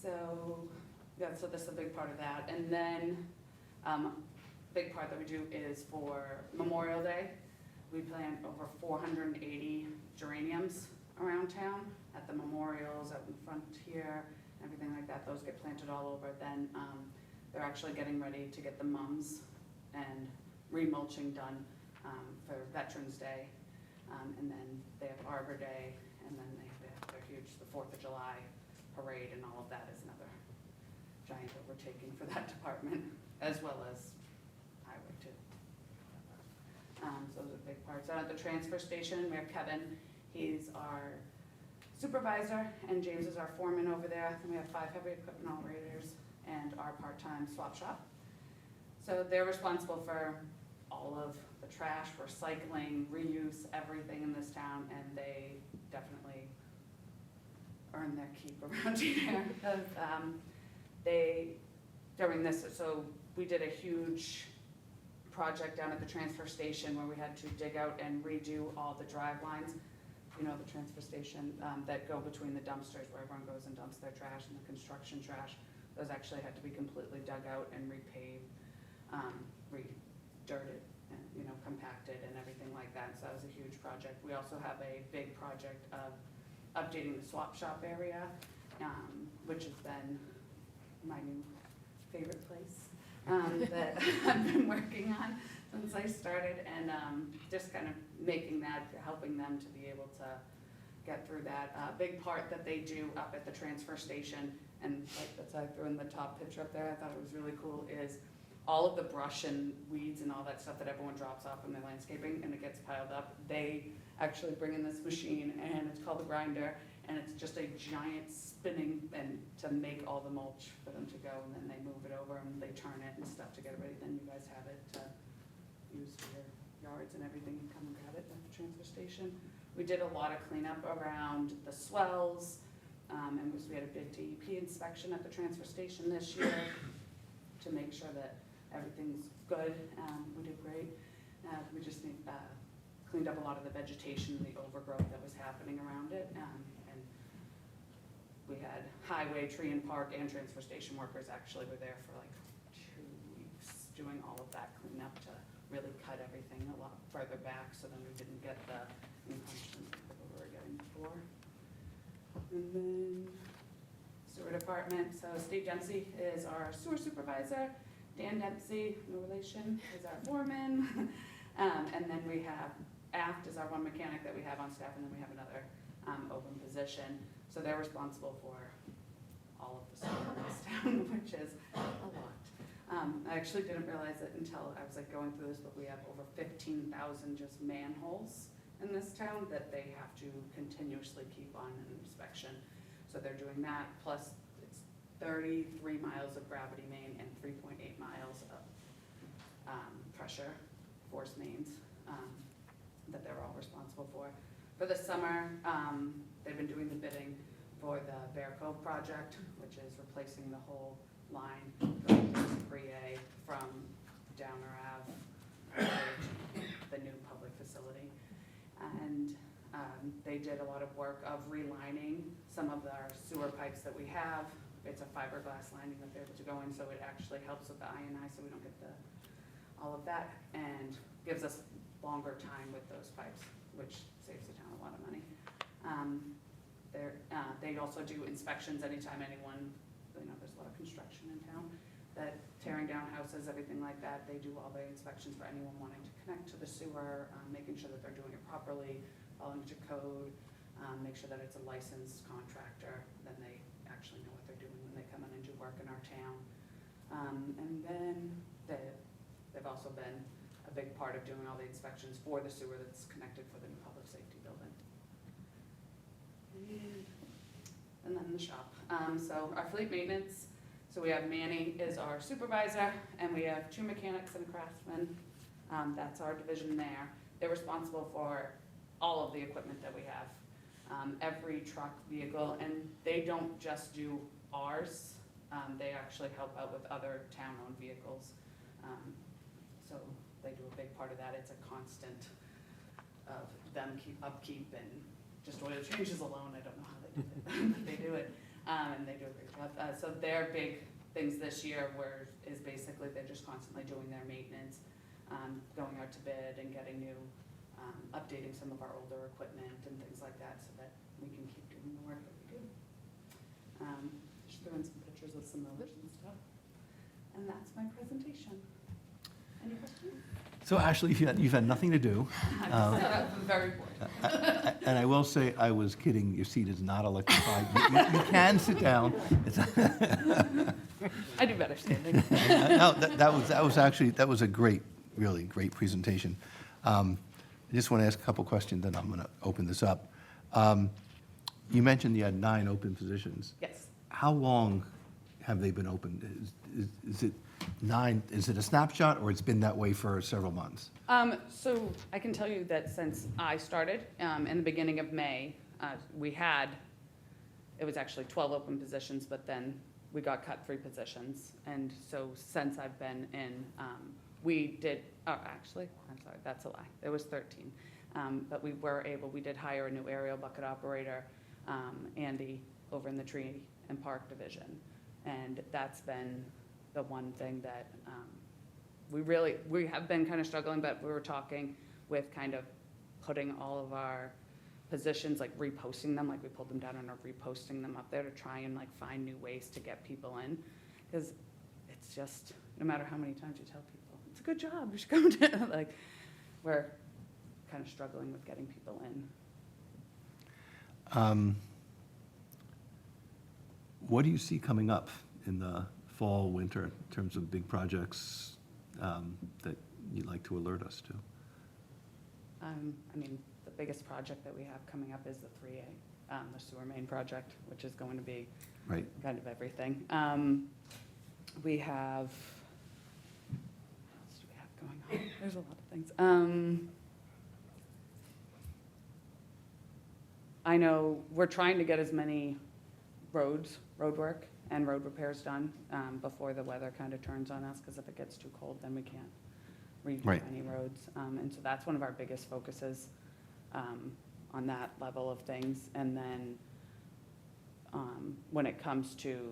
So this is a big part of that. And then big part that we do is for Memorial Day. We plant over 480 geraniums around town at the memorials, out in front here, everything like that. Those get planted all over. Then they're actually getting ready to get the mums and remulching done for Veterans Day. And then they have Arbor Day, and then they're huge, the 4th of July parade, and all of that is another giant overtaking for that department, as well as highway too. So those are big parts. Out at the transfer station, we have Kevin. He's our supervisor, and James is our foreman over there. And we have 5 heavy equipment operators and our part-time swap shop. So they're responsible for all of the trash, recycling, reuse, everything in this town, and they definitely earn their keep around here. During this, so we did a huge project down at the transfer station where we had to dig out and redo all the drive lines. You know, the transfer station that go between the dumpsters where everyone goes and dumps their trash and the construction trash. Those actually had to be completely dug out and repaved, re-dirted, and compacted and everything like that. So that was a huge project. We also have a big project of updating the swap shop area, which has been my new favorite place that I've been working on since I started, and just kind of making that, helping them to be able to get through that. Big part that they do up at the transfer station, and like that's I threw in the top picture up there, I thought it was really cool, is all of the brush and weeds and all that stuff that everyone drops off in their landscaping and it gets piled up. They actually bring in this machine, and it's called a grinder, and it's just a giant spinning and to make all the mulch for them to go, and then they move it over and they turn it and stuff to get it ready. Then you guys have it to use for your yards and everything. You come and grab it at the transfer station. We did a lot of cleanup around the swells, and we had a big DEP inspection at the transfer station this year to make sure that everything's good. We did great. We just cleaned up a lot of the vegetation and the overgrowth that was happening around it. And we had highway, tree and park, and transfer station workers actually were there for like 2 weeks doing all of that cleanup to really cut everything a lot further back so then we didn't get the encroachment that we were getting before. And then sewer department, so Steve Dempsey is our sewer supervisor. Dan Dempsey, no relation, is our foreman. And then we have Aft is our one mechanic that we have on staff, and then we have another open position. So they're responsible for all of the sewer in this town, which is a lot. I actually didn't realize it until I was like going through this, but we have over 15,000 just manholes in this town that they have to continuously keep on an inspection. So they're doing that, plus it's 33 miles of gravity main and 3.8 miles of pressure force mains that they're all responsible for. For the summer, they've been doing the bidding for the Bear Cove project, which is replacing the whole line going from 3A and they did a lot of work of relining some of our sewer pipes that we have. It's a fiberglass lining that they're able to go in, so it actually helps with the I&I, so we don't get all of that, and gives us longer time with those pipes, which saves the town a lot of money. They also do inspections anytime anyone, there's a lot of construction in town, that tearing down houses, everything like that, they do all the inspections for anyone wanting to connect to the sewer, making sure that they're doing it properly, following to code, make sure that it's a licensed contractor, then they actually know what they're doing when they come in and do work in our town. And then they've also been a big part of doing all the inspections for the sewer that's connected for the new public safety building. And then the shop. So our fleet maintenance, so we have Manny is our supervisor, and we have 2 mechanics and craftsmen. That's our division there. They're responsible for all of the equipment that we have. Every truck, vehicle, and they don't just do ours. They actually help out with other town-owned vehicles. So they do a big part of that. It's a constant of them upkeep and just oil changes alone. I don't know how they do it, but they do it, and they do a great job. So their big things this year is basically they're just constantly doing their maintenance, going out to bid and getting new, updating some of our older equipment and things like that, so that we can keep doing the work that we do. Just throwing some pictures of some others and stuff, and that's my presentation. Any questions? So Ashley, you've had nothing to do. I'm very bored. And I will say, I was kidding, your seat is not electrified. You can sit down. I do better standing. No, that was a great, really great presentation. I just want to ask a couple questions, then I'm going to open this up. You mentioned you had 9 open positions. Yes. How long have they been open? Is it 9, is it a snapshot, or it's been that way for several months? So I can tell you that since I started, in the beginning of May, it was actually 12 open positions, but then we got cut 3 positions. And so since I've been in, I'm sorry, that's a lie. There was 13. But we did hire a new aerial bucket operator, Andy, over in the tree and park division. And that's been the one thing that we have been kind of struggling, but we were talking with kind of putting all of our positions, like reposting them, like we pulled them down and are reposting them up there to try and like find new ways to get people in. Because it's just, no matter how many times you tell people, it's a good job, you should come to, like, we're kind of struggling with getting people in. What do you see coming up in the fall, winter, in terms of big projects that you'd like to alert us to? The biggest project that we have coming up is the 3A, the sewer main project, which is going to be Right. kind of everything. We have, what else do we have going on? There's a lot of things. I know we're trying to get as many road work and road repairs done before the weather kind of turns on us, because if it gets too cold, then we can't redo Right. any roads. And so that's one of our biggest focuses on that level of things. And then when it comes to,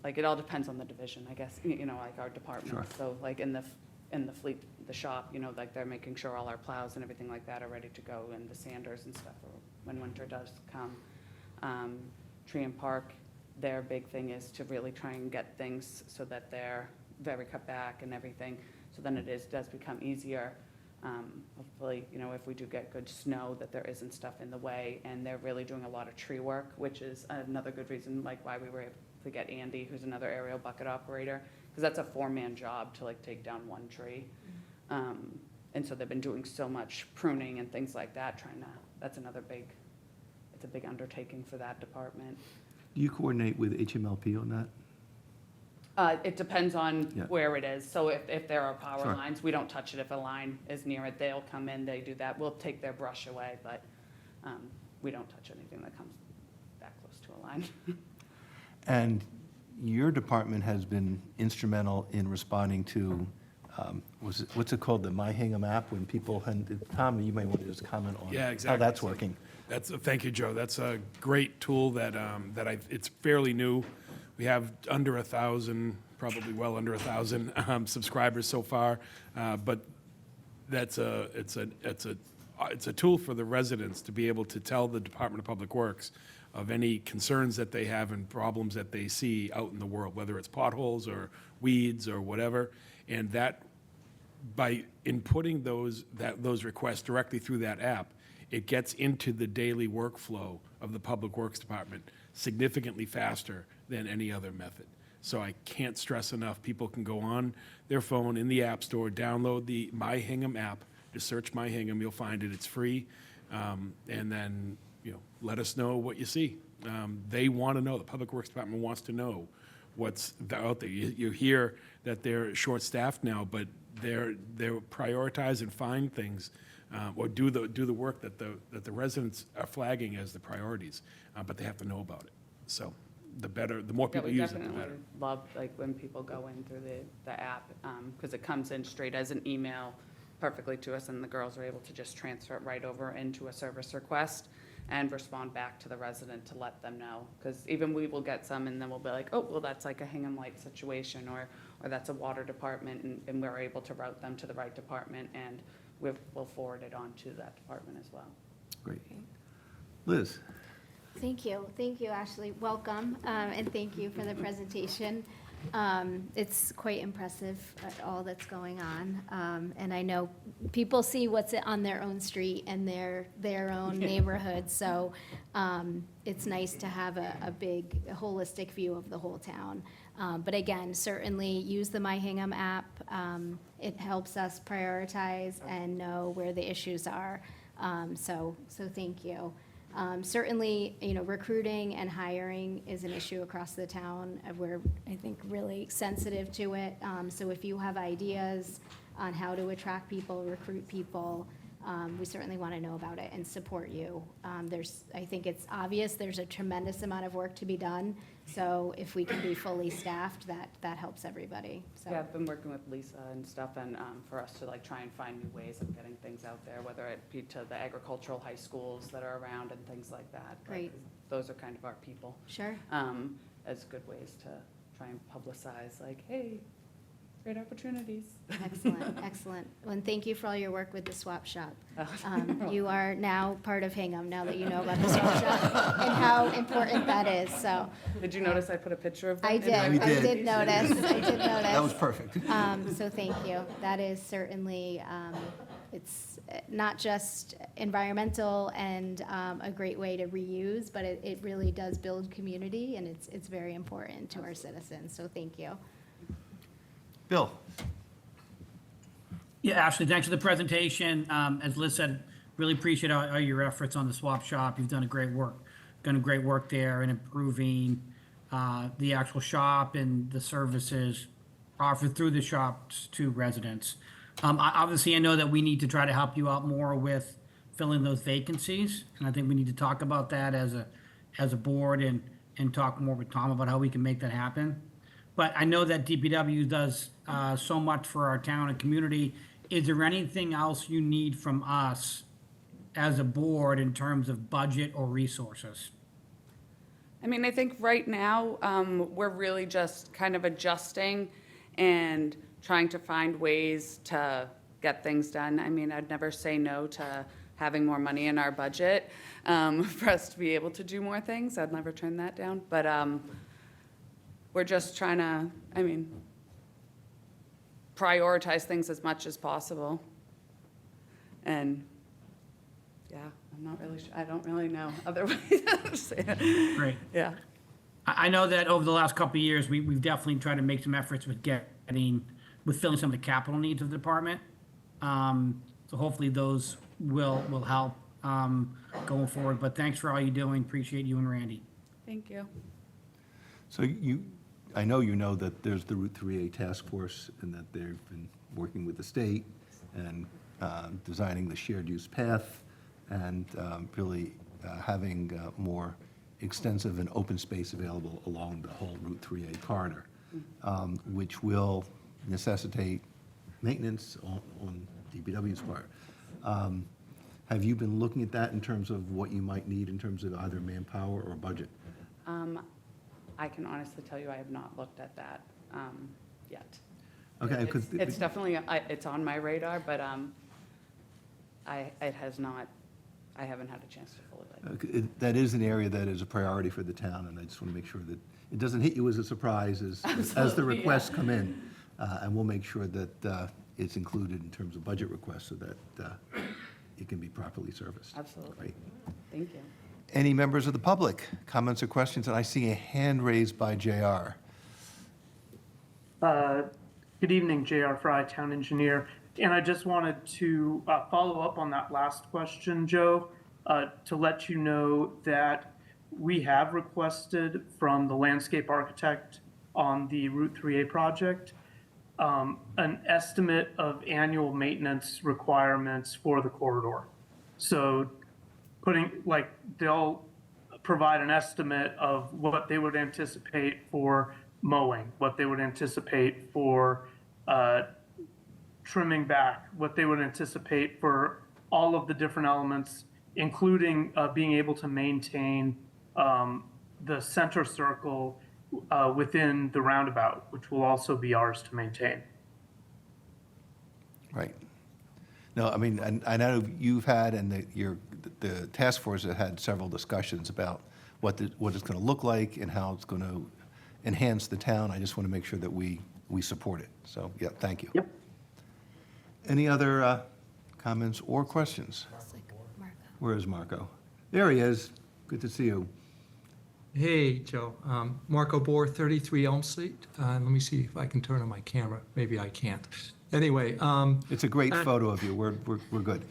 like, it all depends on the division, I guess, like our department. Sure. So like in the fleet, the shop, like they're making sure all our plows and everything like that are ready to go, and the sanders and stuff when winter does come. Tree and Park, their big thing is to really try and get things so that they're very cut back and everything, so then does become easier. Hopefully, if we do get good snow, that there isn't stuff in the way, and they're really doing a lot of tree work, which is another good reason, like, why we were able to get Andy, who's another aerial bucket operator, because that's a 4-man job to like take down one tree. And so they've been doing so much pruning and things like that, that's another it's a big undertaking for that department. Do you coordinate with HMLP on that? It depends on Yeah. where it is. So if there are power Sure. lines, we don't touch it. If a line is near it, they'll come in, they do that. We'll take their brush away, but we don't touch anything that comes that close to a line. And your department has been instrumental in responding to what's it called, the My Hingham app, when people, and Tom, you may want to just comment on Yeah, how exactly. that's working. Thank you, Joe. That's a great tool that, it's fairly new. We have under 1,000, probably well under 1,000 subscribers so far. But it's a tool for the residents to be able to tell the Department of Public Works of any concerns that they have and problems that they see out in the world, whether it's potholes or weeds or whatever. And that, by inputting those requests directly through that app, it gets into the daily workflow of the Public Works Department significantly faster than any other method. So I can't stress enough, people can go on their phone in the App Store, download the My Hingham app, just search My Hingham, you'll find it, it's free. And then, let us know what you see. They want to know, the Public Works Department wants to know what's out there. You hear that they're short-staffed now, but they're prioritize and find things, or do the work that the residents are flagging as the priorities, but they have to know about it. So the more people use it, the definitely better. love, like, when people go in through the app, because it comes in straight as an email perfectly to us, and the girls are able to just transfer it right over into a service request and respond back to the resident to let them know. Because even we will get some, and then we'll be like, oh, well, that's like a Hingham Light situation, or that's a water department, and we're able to route them to the right department, and we'll forward it on to that department as well. Great. Liz? Thank you, Ashley. Welcome, and thank you for the presentation. It's quite impressive, all that's going on. And I know people see what's on their own street and their own neighborhood, so it's nice to have a big holistic view of the whole town. But again, certainly use the My Hingham app. It helps us prioritize and know where the issues are. So thank you. Certainly, recruiting and hiring is an issue across the town. We're, I think, really sensitive to it. So if you have ideas on how to attract people, recruit people, we certainly want to know about it and support you. I think it's obvious there's a tremendous amount of work to be done. So if we can be fully staffed, that helps everybody. So. Yeah, I've been working with Lisa and stuff, and for us to try and find new ways of getting things out there, whether it be to the agricultural high schools that are around and things like that. Great. Those are kind of our people. Sure. As good ways to try and publicize, hey, great opportunities. Excellent. Well, and thank you for all your work with the swap shop. You are now part of Hingham, now that you know about the swap shop and how important that is, so. Did you notice I put a picture of them? I in did, our We I did. did notice, That was perfect. So thank you. That is certainly, it's not just environmental and a great way to reuse, but it really does build community, and it's very important to our citizens, so thank you. Bill? Yeah, Ashley, thanks for the presentation. As Liz said, really appreciate all your efforts on the swap shop. You've done great work there in improving the actual shop and the services offered through the shops to residents. Obviously, I know that we need to try to help you out more with filling those vacancies, and I think we need to talk about that as a board and talk more with Tom about how we can make that happen. But I know that DPW does so much for our town and community. Is there anything else you need from us as a board in terms of budget or resources? I mean, I think right now, we're really just kind of adjusting and trying to find ways to get things done. I mean, I'd never say no to having more money in our budget for us to be able to do more things. I'd never turn that down. But we're just trying to, prioritize things as much as possible. And yeah, I'm not really sure. I don't really know other ways to say it. Great. Yeah. I know that over the last couple of years, we've definitely tried to make some efforts with filling some of the capital needs of the department. So hopefully those will help going forward. But thanks for all you're doing. Appreciate you and Randy. Thank you. So I know you know that there's the Route 3A task force and that they've been working with the state and designing the shared use path and really having more extensive and open space available along the whole Route 3A corridor, which will necessitate maintenance on DPW's part. Have you been looking at that in terms of what you might need in terms of either manpower or budget? I can honestly tell you I have not looked at that yet. Okay, It's 'cause it's definitely, it's on my radar, but it has not, I haven't had a chance to fully look. That is an area that is a priority for the town, and I just want to make sure that it doesn't hit you as a surprise as the Absolutely, yeah. requests come in. And we'll make sure that it's included in terms of budget requests so that it can be properly serviced. Absolutely. Great. Thank you. Any members of the public, comments or questions? And I see a hand raised by JR. Good evening, J.R. Fry, Town Engineer. And I just wanted to follow up on that last question, Joe, to let you know that we have requested from the landscape architect on the Route 3A project an estimate of annual maintenance requirements for the corridor. So they'll provide an estimate of what they would anticipate for mowing, what they would anticipate for trimming back, what they would anticipate for all of the different elements, including being able to maintain the center circle within the roundabout, which will also be ours to maintain. Right. No, I mean, I know you've had, and the task force has had several discussions about what it's going to look like and how it's going to enhance the town. I just want to make sure that we support it. So, yeah, thank you. Yep. Any other comments or questions? Where is Marco? There he is. Good to see you. Hey, Joe. Marco Bohr, 33 Elm Street. Let me see if I can turn on my camera. Maybe I can't. Anyway. It's a great photo of you. We're good.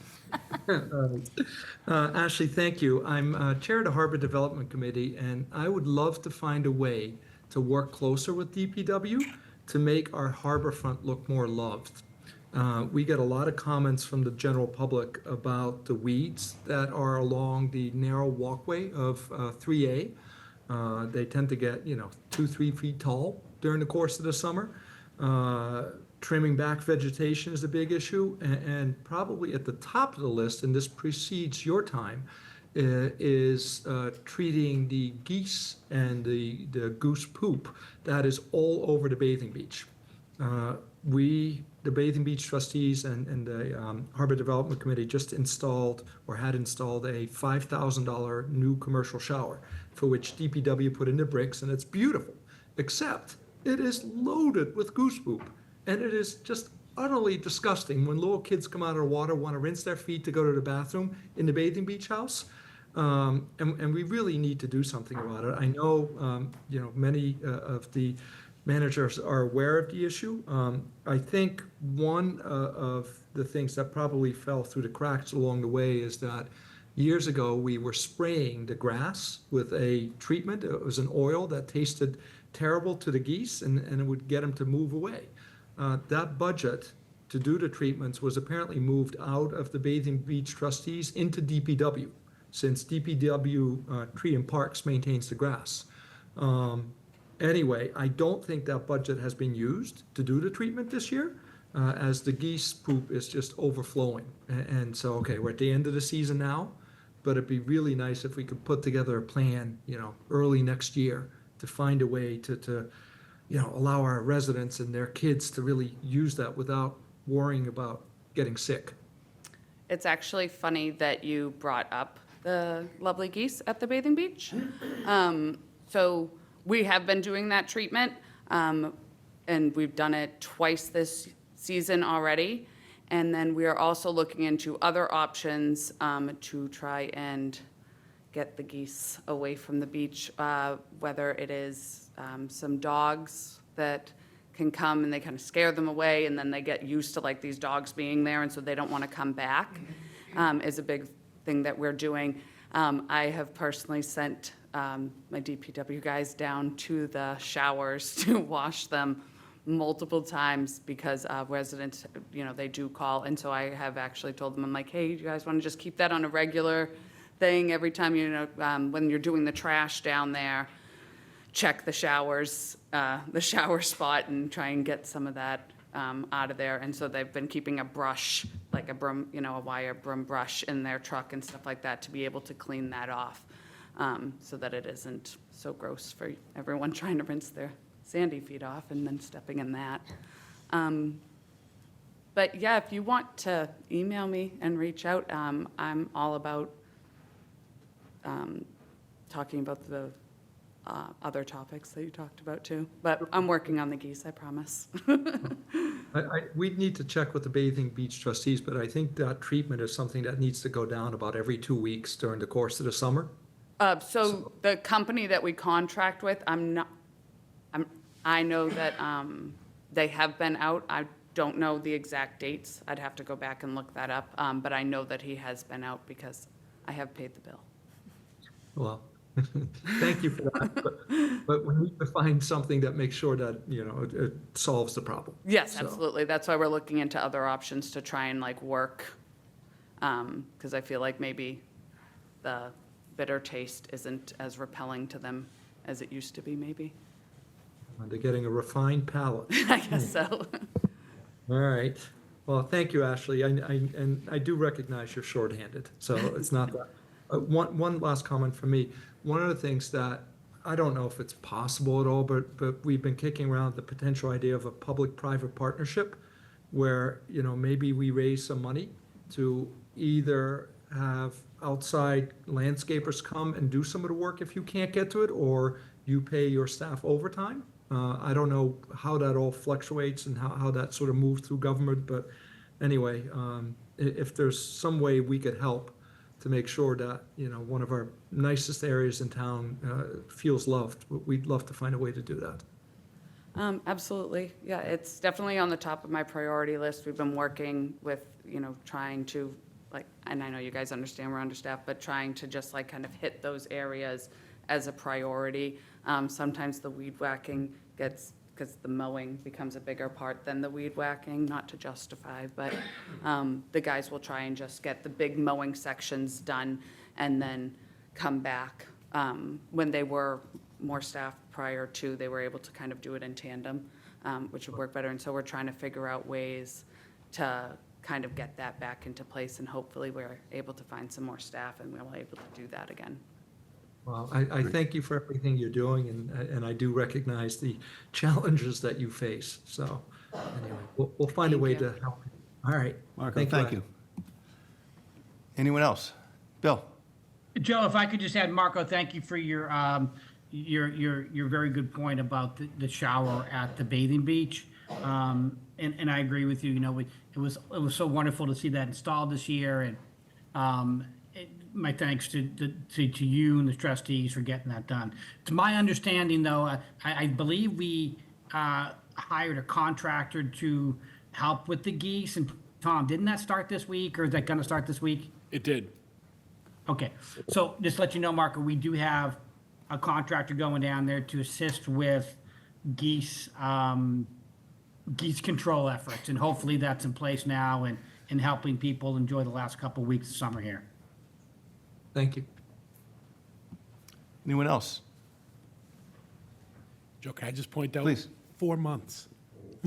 Ashley, thank you. I'm chair of the Harbor Development Committee, and I would love to find a way to work closer with DPW to make our harbor front look more loved. We get a lot of comments from the general public about the weeds that are along the narrow walkway of 3A. They tend to get, 2-3 feet tall during the course of the summer. Trimming back vegetation is a big issue, and probably at the top of the list, and this precedes your time, is treating the geese and the goose poop that is all over the bathing beach. The Bathing Beach trustees and the Harbor Development Committee just installed or had installed a $5,000 new commercial shower for which DPW put in the bricks, and it's beautiful, except it is loaded with goose poop. And it is just utterly disgusting when little kids come out of the water, want to rinse their feet to go to the bathroom in the bathing beach house. And we really need to do something about it. I know, many of the managers are aware of the issue. I think one of the things that probably fell through the cracks along the way is that years ago we were spraying the grass with a treatment. It was an oil that tasted terrible to the geese, and it would get them to move away. That budget to do the treatments was apparently moved out of the Bathing Beach trustees into DPW, since DPW Tree and Parks maintains the grass. Anyway, I don't think that budget has been used to do the treatment this year, as the geese poop is just overflowing. And so, okay, we're at the end of the season now, but it'd be really nice if we could put together a plan, early next year to find a way to allow our residents and their kids to really use that without worrying about getting sick. It's actually funny that you brought up the lovely geese at the bathing beach. So we have been doing that treatment, and we've done it twice this season already. And then we are also looking into other options to try and get the geese away from the beach, whether it is some dogs that can come and they kind of scare them away, and then they get used to like these dogs being there, and so they don't want to come back, is a big thing that we're doing. I have personally sent my DPW guys down to the showers to wash them multiple times because residents, they do call. And so I have actually told them, I'm like, hey, you guys want to just keep that on a regular thing every time, when you're doing the trash down there, check the showers, the shower spot, and try and get some of that out of there. And so they've been keeping a brush, like a broom, a wire broom brush in their truck and stuff like that to be able to clean that off, so that it isn't so gross for everyone trying to rinse their sandy feet off and then stepping in that. But yeah, if you want to email me and reach out, I'm all about talking about the other topics that you talked about too. But I'm working on the geese, I promise. We need to check with the Bathing Beach trustees, but I think that treatment is something that needs to go down about every 2 weeks during the course of the summer. So the company that we contract with, I know that they have been out. I don't know the exact dates. I'd have to go back and look that up. But I know that he has been out because I have paid the bill. Well, thank you for that. But we need to find something that makes sure that, it solves the problem. Yes, So- absolutely. That's why we're looking into other options to try and work. Because I feel like maybe the bitter taste isn't as repelling to them as it used to be, maybe. They're getting a refined palate. I guess so. All right. Well, thank you, Ashley. And I do recognize you're shorthanded, so it's not that. One last comment from me. One of the things that, I don't know if it's possible at all, but we've been kicking around the potential idea of a public-private partnership where, maybe we raise some money to either have outside landscapers come and do some of the work if you can't get to it, or you pay your staff overtime. I don't know how that all fluctuates and how that sort of moves through government, but anyway, if there's some way we could help to make sure that, one of our nicest areas in town feels loved, we'd love to find a way to do that. Absolutely. Yeah, it's definitely on the top of my priority list. We've been working with, trying to, and I know you guys understand we're understaffed, but trying to just kind of hit those areas as a priority. Sometimes the weed whacking gets, because the mowing becomes a bigger part than the weed whacking, not to justify, but the guys will try and just get the big mowing sections done and then come back. When they were more staffed prior to, they were able to kind of do it in tandem, which would work better. And so we're trying to figure out ways to kind of get that back into place, and hopefully we're able to find some more staff and we're able to do that again. Well, I thank you for everything you're doing, and I do recognize the challenges that you face. So anyway, we'll find a way to help. All right. Marco, thank you. Anyone else? Bill? Joe, if I could just add, Marco, thank you for your very good point about the shower at the bathing beach. And I agree with you, it was so wonderful to see that installed this year, and my thanks to you and the trustees for getting that done. To my understanding, though, I believe we hired a contractor to help with the geese. And Tom, didn't that start this week, or is that going to start this week? It did. Okay, so just to let you know, Marco, we do have a contractor going down there to assist with geese control efforts, and hopefully that's in place now and helping people enjoy the last couple of weeks of summer here. Thank you. Anyone else? Joe, can I just point out? Please. 4 months.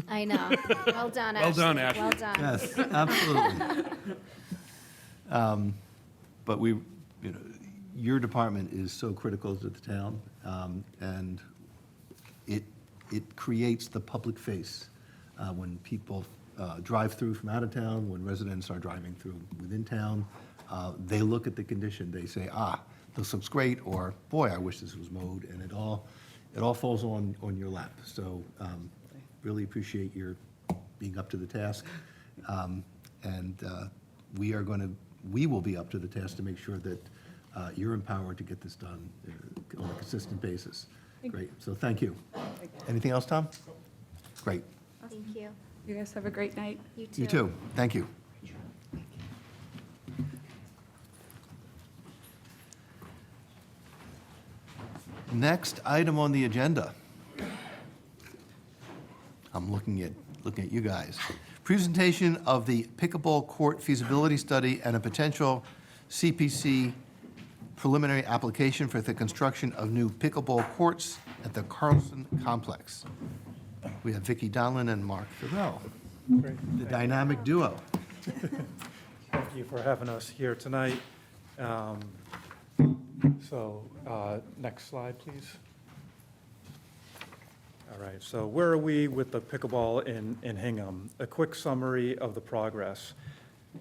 I know. Well done, Ashley. Well done, Ashley. Well done. Yes, absolutely. But your department is so critical to the town, and it creates the public face when people drive through from out of town, when residents are driving through within town. They look at the condition, they say, this looks great, or boy, I wish this was mowed, and it all falls on your lap. So really appreciate your being up to the task. And we will be up to the task to make sure that you're empowered to get this done on a consistent basis. Great, so thank you. Anything else, Tom? Great. Thank you. You guys have a great night. You too. You too, thank you. Next item on the agenda. I'm looking at you guys. Presentation of the pickleball court feasibility study and a potential CPC preliminary application for the construction of new pickleball courts at the Carlson Complex. We have Vicki Donlin and Mark Farrell. The dynamic duo. Thank you for having us here tonight. Next slide, please. All right, so where are we with the pickleball in Hingham? A quick summary of the progress.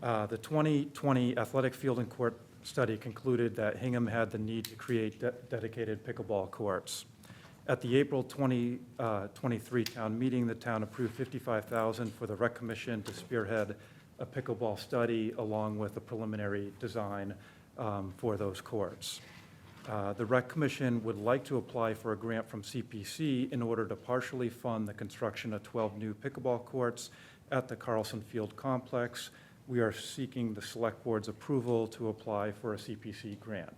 The 2020 athletic field and court study concluded that Hingham had the need to create dedicated pickleball courts. At the April 2023 town meeting, the town approved $55,000 for the Rec Commission to spearhead a pickleball study along with a preliminary design for those courts. The Rec Commission would like to apply for a grant from CPC in order to partially fund the construction of 12 new pickleball courts at the Carlson Field Complex. We are seeking the Select Board's approval to apply for a CPC grant.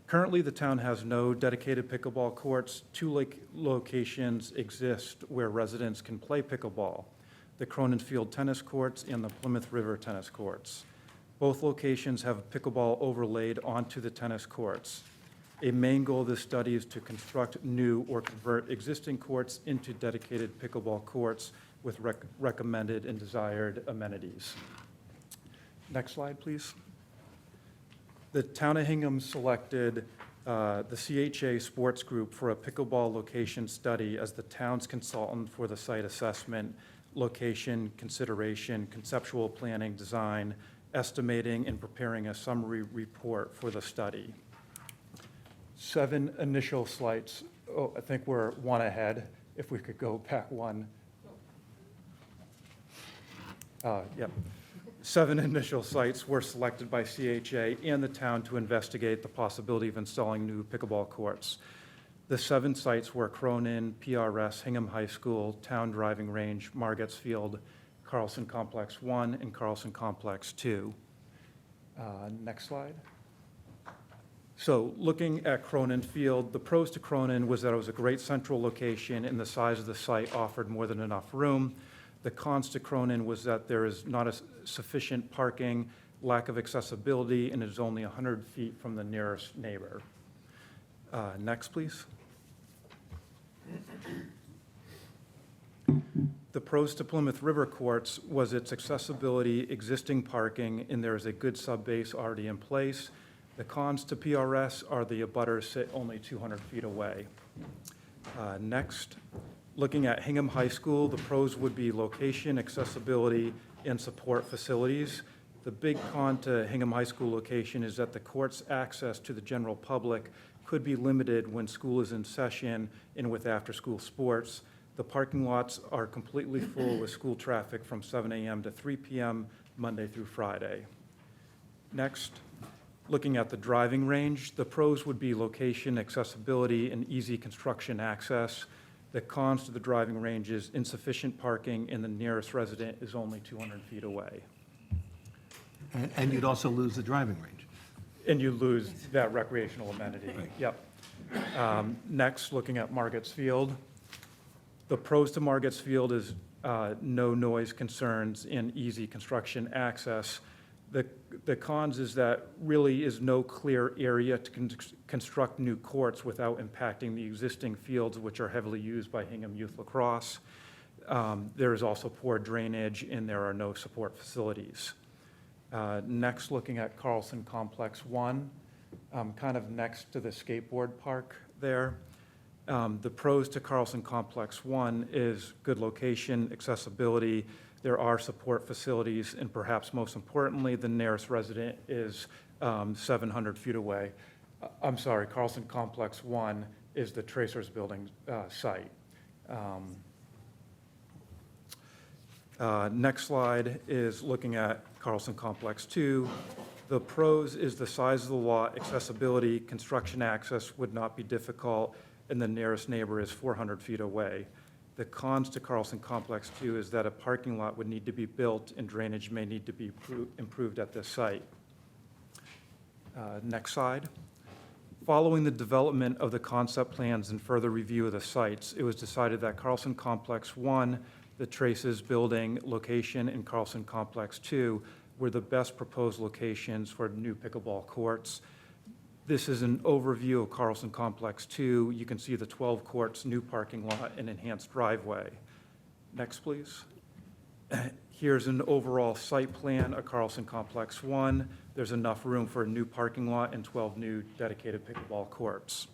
Currently, the town has no dedicated pickleball courts. Two locations exist where residents can play pickleball: the Cronin Field tennis courts and the Plymouth River tennis courts. Both locations have pickleball overlaid onto the tennis courts. A main goal of this study is to construct new or convert existing courts into dedicated pickleball courts with recommended and desired amenities. Next slide, please. The town of Hingham selected the CHA Sports Group for a pickleball location study as the town's consultant for the site assessment, location consideration, conceptual planning, design, estimating, and preparing a summary report for the study. 7 initial slides. Oh, I think we're one ahead. If we could go back one. Yep. 7 initial sites were selected by CHA and the town to investigate the possibility of installing new pickleball courts. The 7 sites were Cronin, PRS, Hingham High School, Town Driving Range, Margetts Field, Carlson Complex 1, and Carlson Complex 2. Next slide. So looking at Cronin Field, the pros to Cronin was that it was a great central location and the size of the site offered more than enough room. The cons to Cronin was that there is not a sufficient parking, lack of accessibility, and it is only 100 feet from the nearest neighbor. Next, please. The pros to Plymouth River Courts was its accessibility, existing parking, and there is a good sub-base already in place. The cons to PRS are the abutters sit only 200 feet away. Next, looking at Hingham High School, the pros would be location, accessibility, and support facilities. The big con to Hingham High School location is that the court's access to the general public could be limited when school is in session and with after-school sports. The parking lots are completely full with school traffic from 7 a.m. to 3 p.m. Monday through Friday. Next, looking at the driving range, the pros would be location, accessibility, and easy construction access. The cons to the driving range is insufficient parking and the nearest resident is only 200 feet away. And you'd also lose the driving range. And you lose that recreational amenity. Right. Yep. Next, looking at Margetts Field. The pros to Margetts Field is no noise concerns and easy construction access. The cons is that really is no clear area to construct new courts without impacting the existing fields, which are heavily used by Hingham Youth Lacrosse. There is also poor drainage and there are no support facilities. Next, looking at Carlson Complex 1, kind of next to the skateboard park there. The pros to Carlson Complex 1 is good location, accessibility, there are support facilities, and perhaps most importantly, the nearest resident is 700 feet away. I'm sorry, Carlson Complex 1 is the Tracers Building site. Next slide is looking at Carlson Complex 2. The pros is the size of the lot, accessibility, construction access would not be difficult, and the nearest neighbor is 400 feet away. The cons to Carlson Complex 2 is that a parking lot would need to be built and drainage may need to be improved at this site. Next slide. Following the development of the concept plans and further review of the sites, it was decided that Carlson Complex 1, the Traces Building location, and Carlson Complex 2 were the best proposed locations for new pickleball courts. This is an overview of Carlson Complex 2. You can see the 12 courts, new parking lot, and enhanced driveway. Next, please. Here's an overall site plan of Carlson Complex 1. There's enough room for a new parking lot and 12 new dedicated pickleball courts.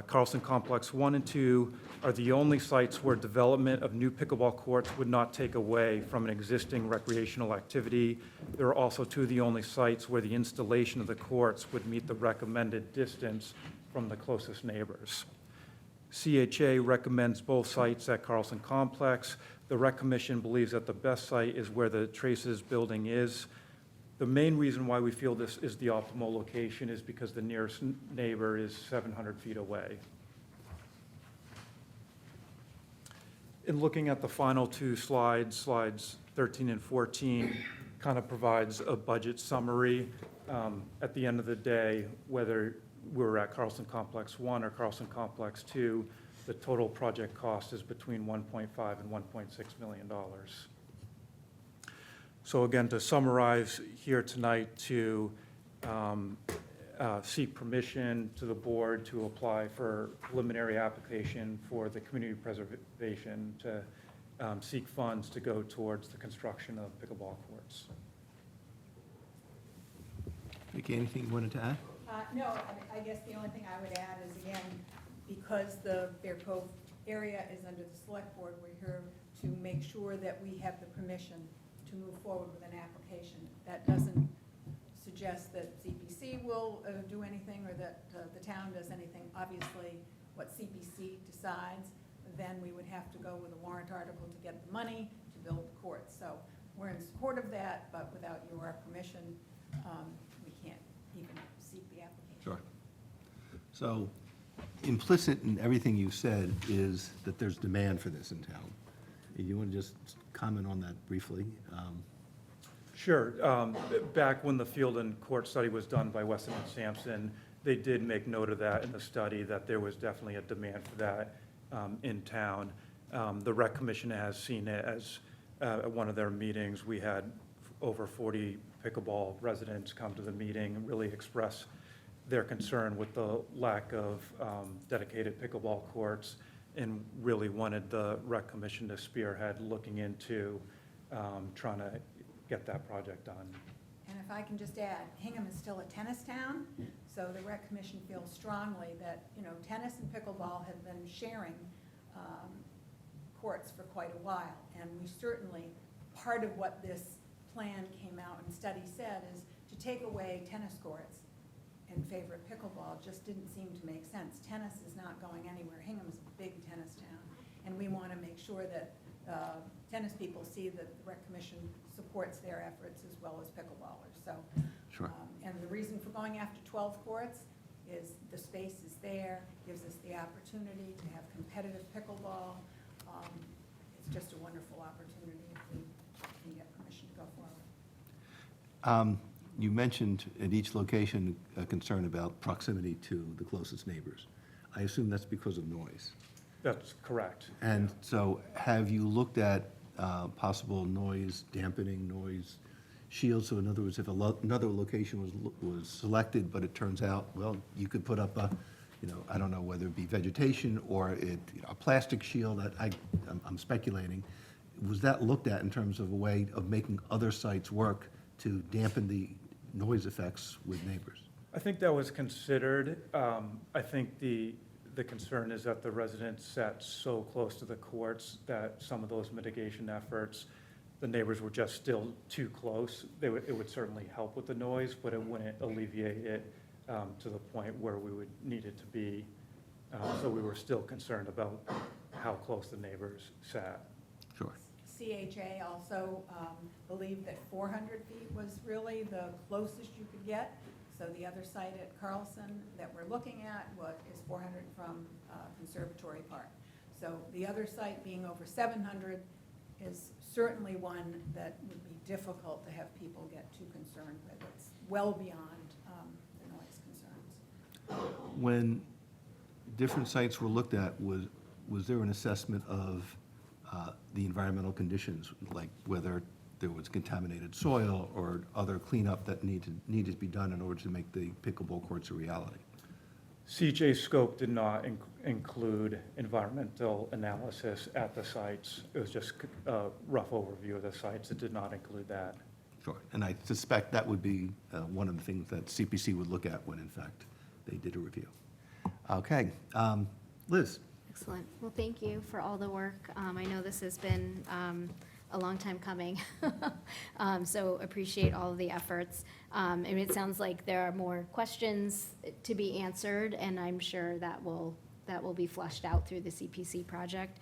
Carlson Complex 1 and 2 are the only sites where development of new pickleball courts would not take away from an existing recreational activity. There are also two of the only sites where the installation of the courts would meet the recommended distance from the closest neighbors. CHA recommends both sites at Carlson Complex. The Rec Commission believes that the best site is where the Traces building is. The main reason why we feel this is the optimal location is because the nearest neighbor is 700 feet away. In looking at the final two slides, slides 13 and 14, kind of provides a budget summary. At the end of the day, whether we're at Carlson Complex 1 or Carlson Complex 2, the total project cost is between $1.5 and $1.6 million. So again, to summarize here tonight, to seek permission to the board to apply for preliminary application for the community preservation, to seek funds to go towards the construction of pickleball courts. Vicki, anything you wanted to add? No, I guess the only thing I would add is, again, because the Bear Cove area is under the select board, we're here to make sure that we have the permission to move forward with an application. That doesn't suggest that CPC will do anything or that the town does anything. Obviously, what CPC decides, then we would have to go with a warrant article to get the money to build the courts. So we're in support of that, but without your permission, we can't even seek the application. Sure. So implicit in everything you've said is that there's demand for this in town. You want to just comment on that briefly? Sure. Back when the field and court study was done by Weston and Sampson, they did make note of that in the study, that there was definitely a demand for that in town. The Rec Commission has seen it as, at one of their meetings, we had over 40 pickleball residents come to the meeting and really express their concern with the lack of dedicated pickleball courts, and really wanted the Rec Commission to spearhead looking into trying to get that project done. And if I can just add, Hingham is still a tennis town, so the Rec Commission feels strongly that, tennis and pickleball have been sharing courts for quite a while. And we certainly, part of what this plan came out and study said is to take away tennis courts in favor of pickleball just didn't seem to make sense. Tennis is not going anywhere. Hingham is a big tennis town, and we want to make sure that tennis people see that the Rec Commission supports their efforts as well as pickleballers. So, Sure. And the reason for going after 12 courts is the space is there, gives us the opportunity to have competitive pickleball. It's just a wonderful opportunity if we can get permission to go forward. You mentioned at each location a concern about proximity to the closest neighbors. I assume that's because of noise. That's correct. And so have you looked at possible noise dampening, noise shields? So in other words, if another location was selected, but it turns out, well, you could put up a, I don't know whether it be vegetation or a plastic shield, I'm speculating. Was that looked at in terms of a way of making other sites work to dampen the noise effects with neighbors? I think that was considered. I think the concern is that the residents sat so close to the courts that some of those mitigation efforts, the neighbors were just still too close. It would certainly help with the noise, but it wouldn't alleviate it to the point where we would need it to be. So we were still concerned about how close the neighbors sat. Sure. CHA also believed that 400 feet was really the closest you could get. So the other site at Carlson that we're looking at is 400 from Conservatory Park. So the other site being over 700 is certainly one that would be difficult to have people get too concerned with. It's well beyond the noise concerns. When different sites were looked at, was there an assessment of the environmental conditions, like whether there was contaminated soil or other cleanup that needed to be done in order to make the pickleball courts a reality? CJ scope did not include environmental analysis at the sites. It was just a rough overview of the sites. It did not include that. Sure, and I suspect that would be one of the things that CPC would look at when, in fact, they did a review. Okay, Liz? Excellent. Well, thank you for all the work. I know this has been a long time coming, so appreciate all of the efforts. And it sounds like there are more questions to be answered, and I'm sure that will be flushed out through the CPC project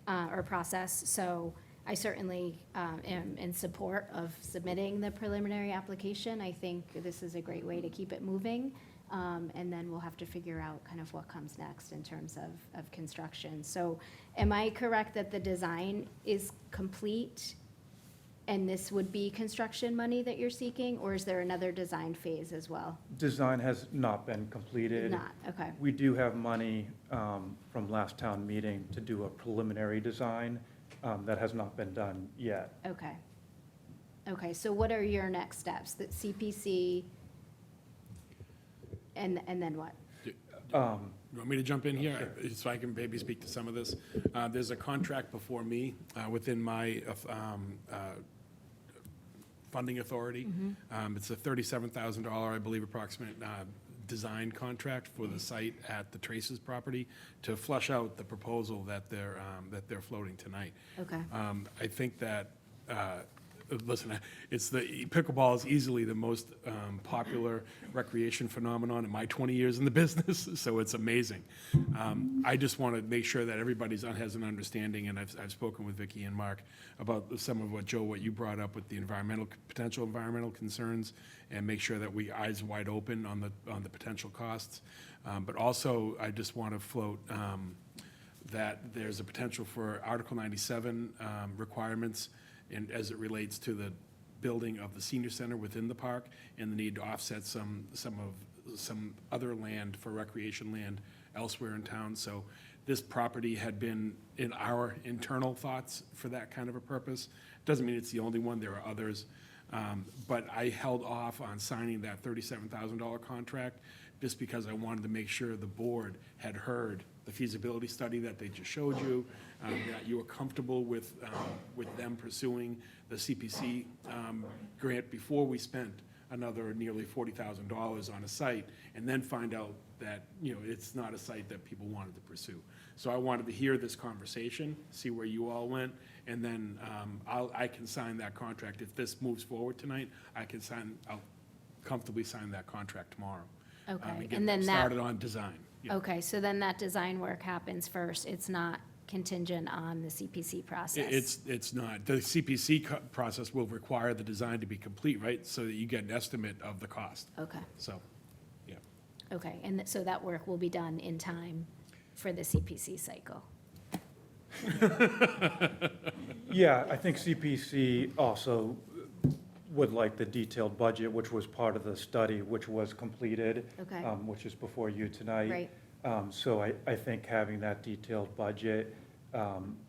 or process. So I certainly am in support of submitting the preliminary application. I think this is a great way to keep it moving. And then we'll have to figure out kind of what comes next in terms of construction. So am I correct that the design is complete and this would be construction money that you're seeking, or is there another design phase as well? Design has not been completed. Not, okay. We do have money from last town meeting to do a preliminary design that has not been done yet. Okay. Okay, so what are your next steps? That CPC, and then what? You want me to jump in here, so I can maybe speak to some of this? There's a contract before me within my funding authority. It's a $37,000, I believe, approximate design contract for the site at the Traces property to flush out the proposal that they're floating tonight. Okay. I think that, listen, pickleball is easily the most popular recreation phenomenon in my 20 years in the business, so it's amazing. I just want to make sure that everybody has an understanding, and I've spoken with Vicki and Mark about some of what you brought up with the potential environmental concerns, and make sure that we eyes wide open on the potential costs. But also, I just want to float that there's a potential for Article 97 requirements and as it relates to the building of the senior center within the park and the need to offset some other land for recreation land elsewhere in town. So this property had been in our internal thoughts for that kind of a purpose. Doesn't mean it's the only one, there are others. But I held off on signing that $37,000 contract just because I wanted to make sure the board had heard the feasibility study that they just showed you, that you were comfortable with them pursuing the CPC grant before we spent another nearly $40,000 on a site, and then find out that, it's not a site that people wanted to pursue. So I wanted to hear this conversation, see where you all went, and then I can sign that contract. If this moves forward tonight, I'll comfortably sign that contract tomorrow. Okay, get and then them that. started on design. Yeah. Okay, so then that design work happens first. It's not contingent on the CPC process? It's not. The CPC process will require the design to be complete, right? So that you get an estimate of the cost. Okay, So, yeah. okay, and so that work will be done in time for the CPC cycle? Yeah, I think CPC also would like the detailed budget, which was part of the study, which was completed. Okay. Which is before you tonight. Right. So I think having that detailed budget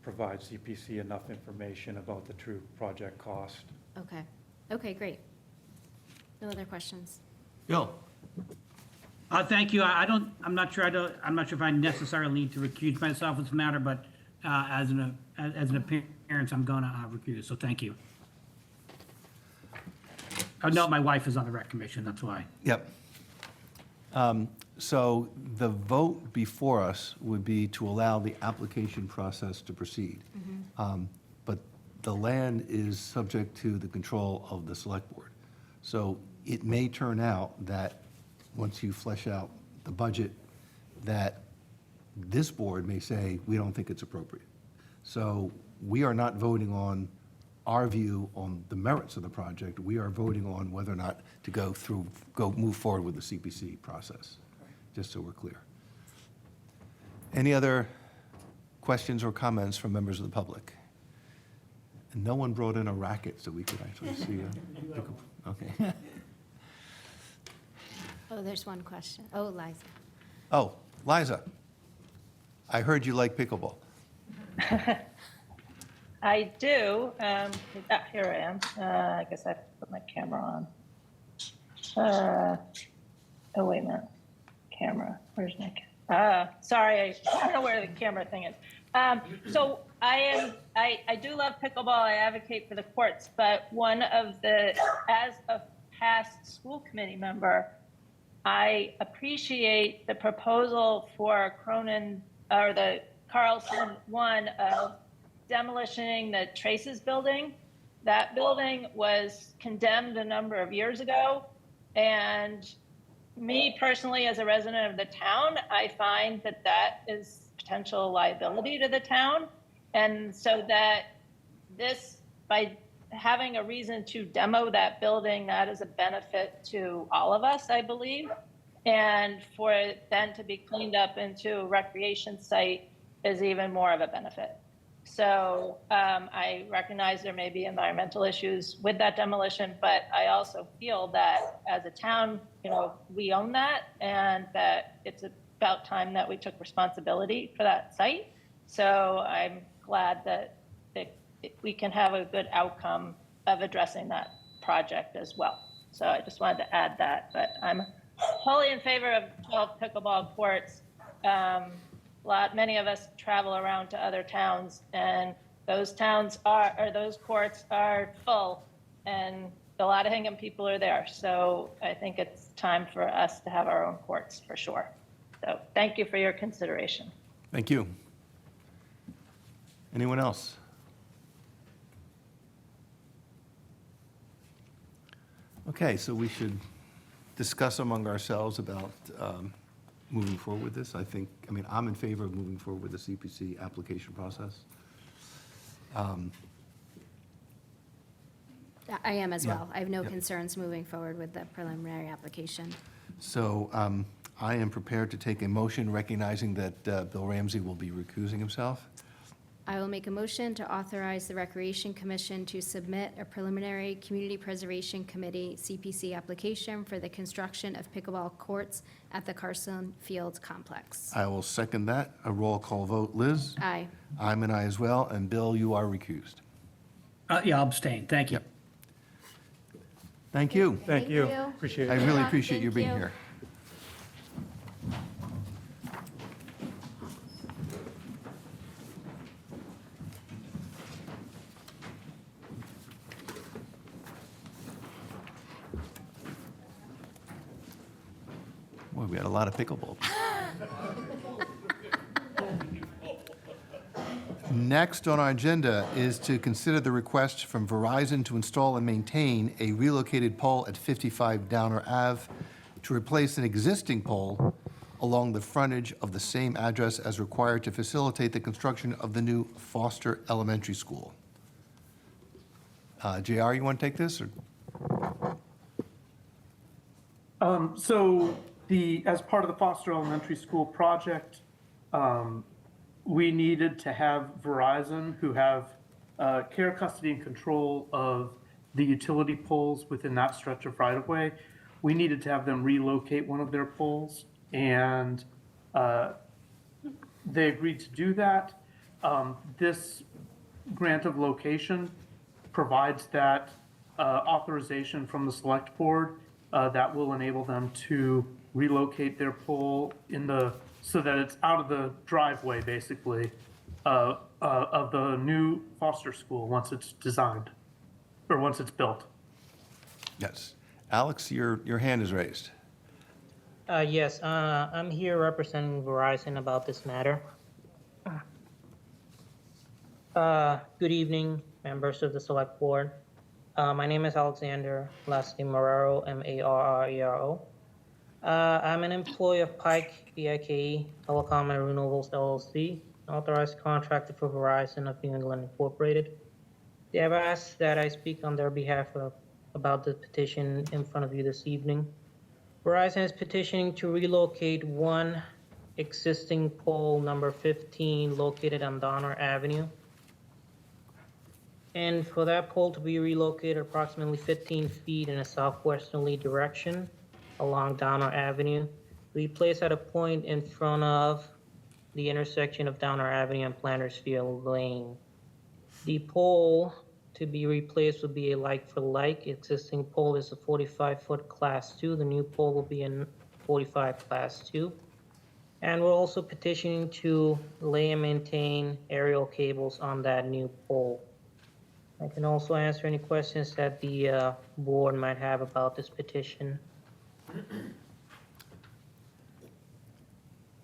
provides CPC enough information about the true project cost. Okay, okay, great. No other questions? Bill? Thank you. I'm not sure if I necessarily need to recuse myself in this matter, but as an appearance, I'm going to recuse, so thank you. Oh, no, my wife is on the rec commission, that's why. Yep. So the vote before us would be to allow the application process to proceed. But the land is subject to the control of the select board. So it may turn out that, once you flesh out the budget, that this board may say, we don't think it's appropriate. So we are not voting on our view on the merits of the project. We are voting on whether or not to move forward with the CPC process, just so we're clear. Any other questions or comments from members of the public? And no one brought in a racket so we could actually see. Okay. Oh, there's one question. Oh, Liza. Oh, Liza, I heard you like pickleball. I do. Here I am. I guess I have to put my camera on. Oh, wait a minute. camera? Where's my sorry, I don't know where the camera thing is. So I do love pickleball. I advocate for the courts, but as a past school committee member, I appreciate the proposal for Cronin, or the Carlson one, of demolishing the Traces building. That building was condemned a number of years ago, and me personally, as a resident of the town, I find that that is potential liability to the town. And so that by having a reason to demo that building, that is a benefit to all of us, I believe. And for it then to be cleaned up into a recreation site is even more of a benefit. So I recognize there may be environmental issues with that demolition, but I also feel that as a town, we own that, and that it's about time that we took responsibility for that site. So I'm glad that we can have a good outcome of addressing that project as well. So I just wanted to add that, but I'm wholly in favor of 12 pickleball courts. Many of us travel around to other towns, and those courts are full, and a lot of Hingham people are there. So I think it's time for us to have our own courts for sure. So thank you for your consideration. Thank you. Anyone else? Okay, so we should discuss among ourselves about moving forward with this. I'm in favor of moving forward with the CPC application process. I am as Yeah. well. I have no Yep. concerns moving forward with the preliminary application. So I am prepared to take a motion recognizing that Bill Ramsey will be recusing himself. I will make a motion to authorize the Recreation Commission to submit a preliminary Community Preservation Committee CPC application for the construction of pickleball courts at the Carson Field Complex. I will second that. A roll call vote. Liz? Aye. I'm an aye as well, and Bill, you are recused. Yeah, I'll abstain. Thank you. Thank you. Thank you. you. Appreciate I it. really appreciate you Thank being you. here. Boy, we had a lot of pickleball. Next on our agenda is to consider the request from Verizon to install and maintain a relocated pole at 55 Downer Ave to replace an existing pole along the frontage of the same address as required to facilitate the construction of the new Foster Elementary School. JR, you want to take this? Or? As part of the Foster Elementary School project, we needed to have Verizon, who have care, custody, and control of the utility poles within that stretch of right-of-way. We needed to have them relocate one of their poles, and they agreed to do that. This grant of location provides that authorization from the select board that will enable them to relocate their pole so that it's out of the driveway, basically, of the new Foster School once it's designed, or once it's built. Yes. Alex, your hand is raised. Yes, I'm here representing Verizon about this matter. Good evening, members of the select board. My name is Alexander, last name Marrero, M-A-R-R-E-R-O. I'm an employee of Pike, PIKE, Telecom and Renewables LLC, authorized contractor for Verizon of New England Incorporated. They have asked that I speak on their behalf about the petition in front of you this evening. Verizon is petitioning to relocate one existing pole, number 15, located on Donner Avenue. And for that pole to be relocated approximately 15 feet in a southwesterly direction along Donner Avenue, be placed at a point in front of the intersection of Donner Avenue and Planters Field Lane. The pole to be replaced will be a like-for-like. Existing pole is a 45-foot Class 2. The new pole will be a 45 Class 2. And we're also petitioning to lay and maintain aerial cables on that new pole. I can also answer any questions that the board might have about this petition.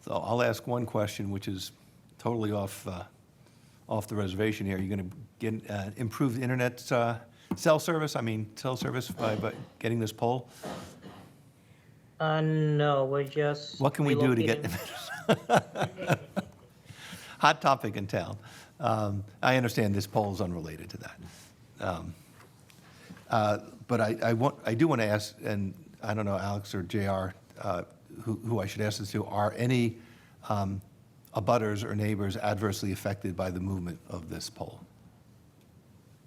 So I'll ask one question, which is totally off the reservation here. You're going to get improved internet cell service by getting this pole? No, we're just. What can we do to get? relocating- Hot topic in town. I understand this poll is unrelated to that. But I do want to ask, and I don't know, Alex or JR, who I should ask this to, are any abutters or neighbors adversely affected by the movement of this poll?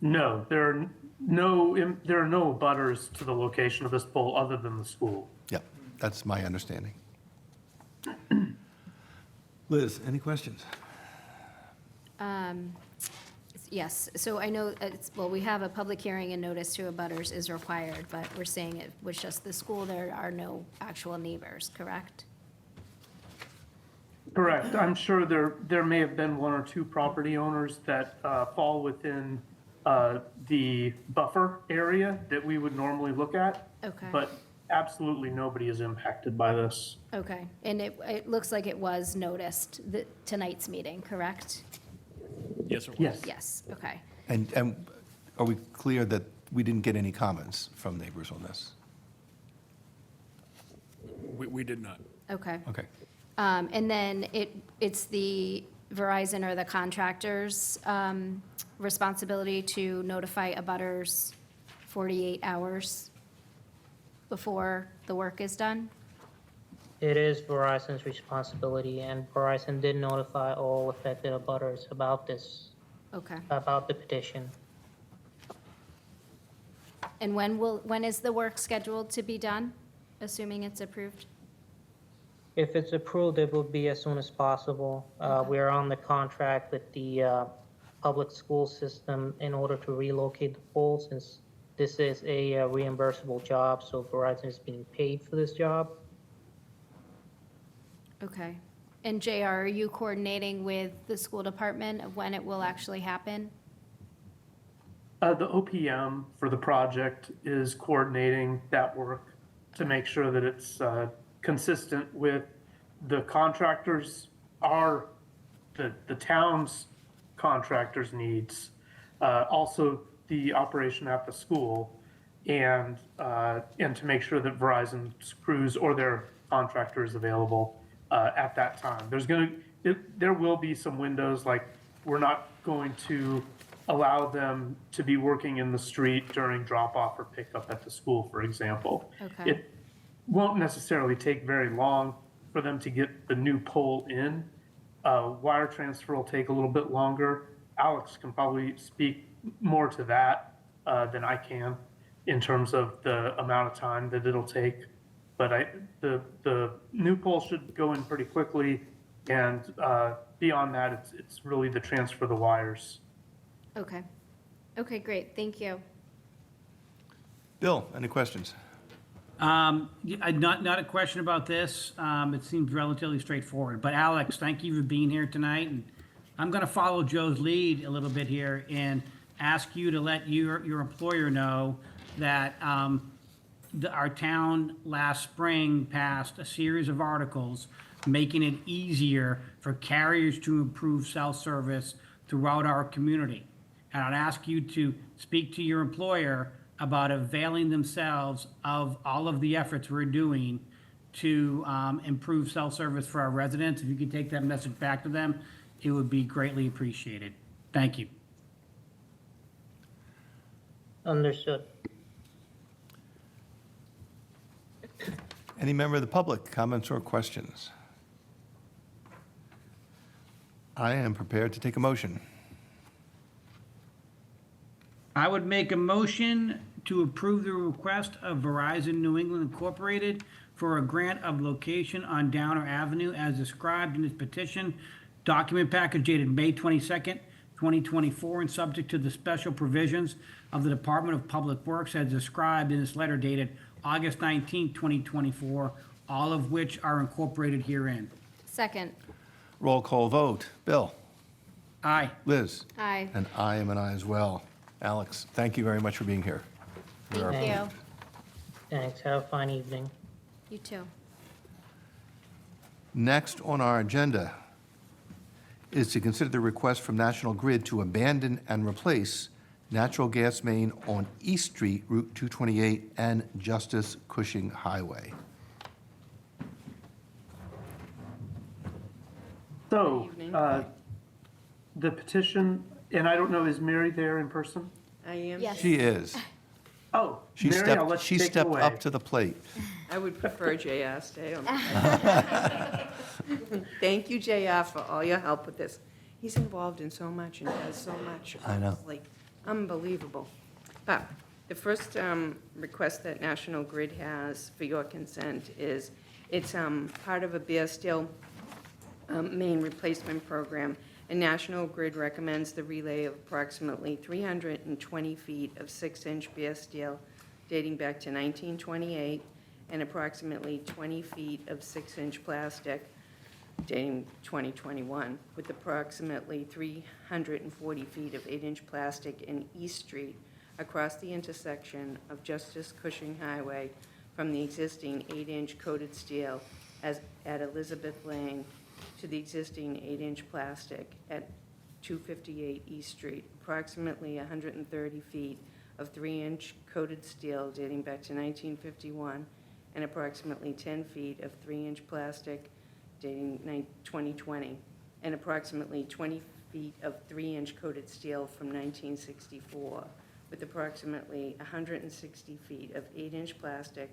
No, there are no butters to the location of this pole other than the school. Yep, that's my understanding. Liz, any questions? Yes, so I know, we have a public hearing and notice to abutters is required, but we're saying it was just the school, there are no actual neighbors, correct? Correct. I'm sure there may have been one or two property owners that fall within the buffer area that we would normally look at. Okay. But absolutely nobody is impacted by this. Okay, and it looks like it was noticed, tonight's meeting, correct? Yes, it was. Yes. Yes, okay. And are we clear that we didn't get any comments from neighbors on this? We did not. Okay. Okay. And then it's the Verizon or the contractor's responsibility to notify abutters 48 hours before the work is done? It is Verizon's responsibility, and Verizon did notify all affected abutters about this, Okay. about the petition. And when is the work scheduled to be done, assuming it's approved? If it's approved, it will be as soon as possible. We are on the contract with the public school system in order to relocate the pole, since this is a reimbursable job, so Verizon is being paid for this job. Okay. And JR, are you coordinating with the school department of when it will actually happen? The OPM for the project is coordinating that work to make sure that it's consistent with the contractors, the town's contractors' needs, also the operation at the school, and to make sure that Verizon's crews or their contractor is available at that time. There will be some windows, like we're not going to allow them to be working in the street during drop-off or pickup at the school, for example. Okay. It won't necessarily take very long for them to get the new pole in. Wire transfer will take a little bit longer. Alex can probably speak more to that than I can in terms of the amount of time that it'll take. But the new pole should go in pretty quickly, and beyond that, it's really the transfer of the wires. Okay. Okay, great, thank you. Bill, any questions? Not a question about this. It seems relatively straightforward. But Alex, thank you for being here tonight. And I'm going to follow Joe's lead a little bit here and ask you to let your employer know that our town last spring passed a series of articles making it easier for carriers to improve cell service throughout our community. And I'd ask you to speak to your employer about availing themselves of all of the efforts we're doing to improve cell service for our residents. If you could take that message back to them, it would be greatly appreciated. Thank you. Understood. Any member of the public, comments or questions? I am prepared to take a motion. I would make a motion to approve the request of Verizon New England Incorporated for a grant of location on Downer Avenue as described in this petition, document package dated May 22nd, 2024, and subject to the special provisions of the Department of Public Works as described in this letter dated August 19th, 2024, all of which are incorporated herein. Second. Roll call vote. Bill? Aye. Liz? Aye. And I am an aye as well. Alex, thank you very much for being here. We are- Thank you. Thanks. Have a fine evening. You too. Next on our agenda is to consider the request from National Grid to abandon and replace natural gas main on East Street, Route 228, and Justice Cushing Highway. So, the petition, and I don't know, is Mary there in person? I am. Yes. She is. Oh, She Mary, I'll let you take it stepped away. up to the plate. I would prefer JR stay on. Thank you, JR, for all your help with this. He's involved in so much and does so much. I know. It's like unbelievable. But the first request that National Grid has for your consent is, it's part of a bare steel main replacement program, and National Grid recommends the relay of approximately 320 feet of 6-inch bare steel dating back to 1928, and approximately 20 feet of 6-inch plastic dating 2021, with approximately 340 feet of 8-inch plastic in East Street across the intersection of Justice Cushing Highway from the existing 8-inch coated steel at Elizabeth Lane to the existing 8-inch plastic at 258 East Street, approximately 130 feet of 3-inch coated steel dating back to 1951, and approximately 10 feet of 3-inch plastic dating 2020, and approximately 20 feet of 3-inch coated steel from 1964, with approximately 160 feet of 8-inch plastic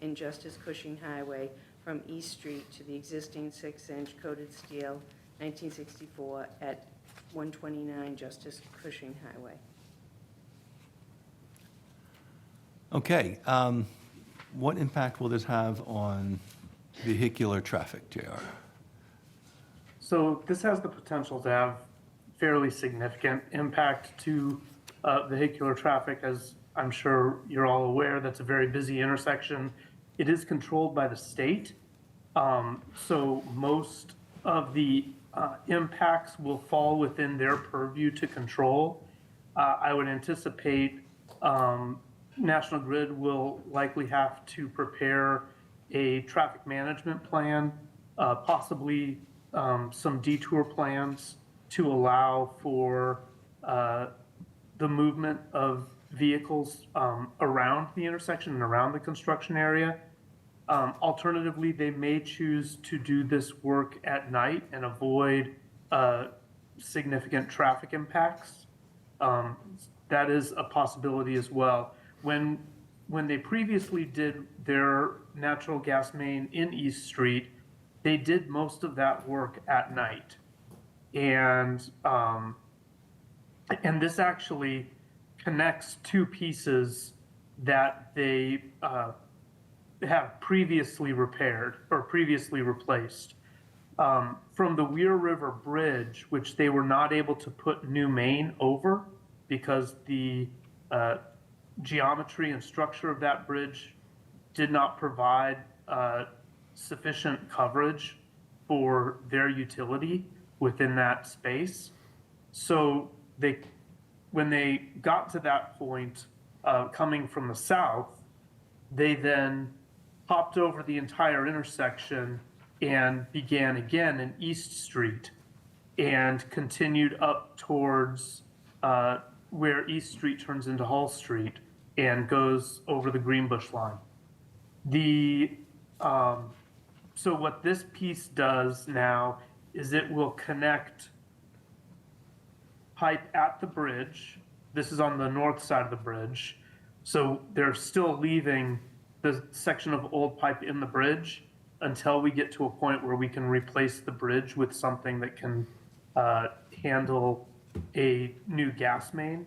in Justice Cushing Highway from East Street to the existing 6-inch coated steel, 1964, at 129 Justice Cushing Highway. Okay, what impact will this have on vehicular traffic, JR? So this has the potential to have fairly significant impact to vehicular traffic. As I'm sure you're all aware, that's a very busy intersection. It is controlled by the state, so most of the impacts will fall within their purview to control. I would anticipate National Grid will likely have to prepare a traffic management plan, possibly some detour plans to allow for the movement of vehicles around the intersection and around the construction area. Alternatively, they may choose to do this work at night and avoid significant traffic impacts. That is a possibility as well. When they previously did their natural gas main in East Street, they did most of that work at night. And this actually connects two pieces that they have previously repaired or previously replaced. From the Weir River Bridge, which they were not able to put new main over because the geometry and structure of that bridge did not provide sufficient coverage for their utility within that space. So when they got to that point, coming from the south, they then hopped over the entire intersection and began again in East Street and continued up towards where East Street turns into Hall Street and goes over the Greenbush line. So what this piece does now is it will connect pipe at the bridge. This is on the north side of the bridge. So they're still leaving the section of old pipe in the bridge until we get to a point where we can replace the bridge with something that can handle a new gas main.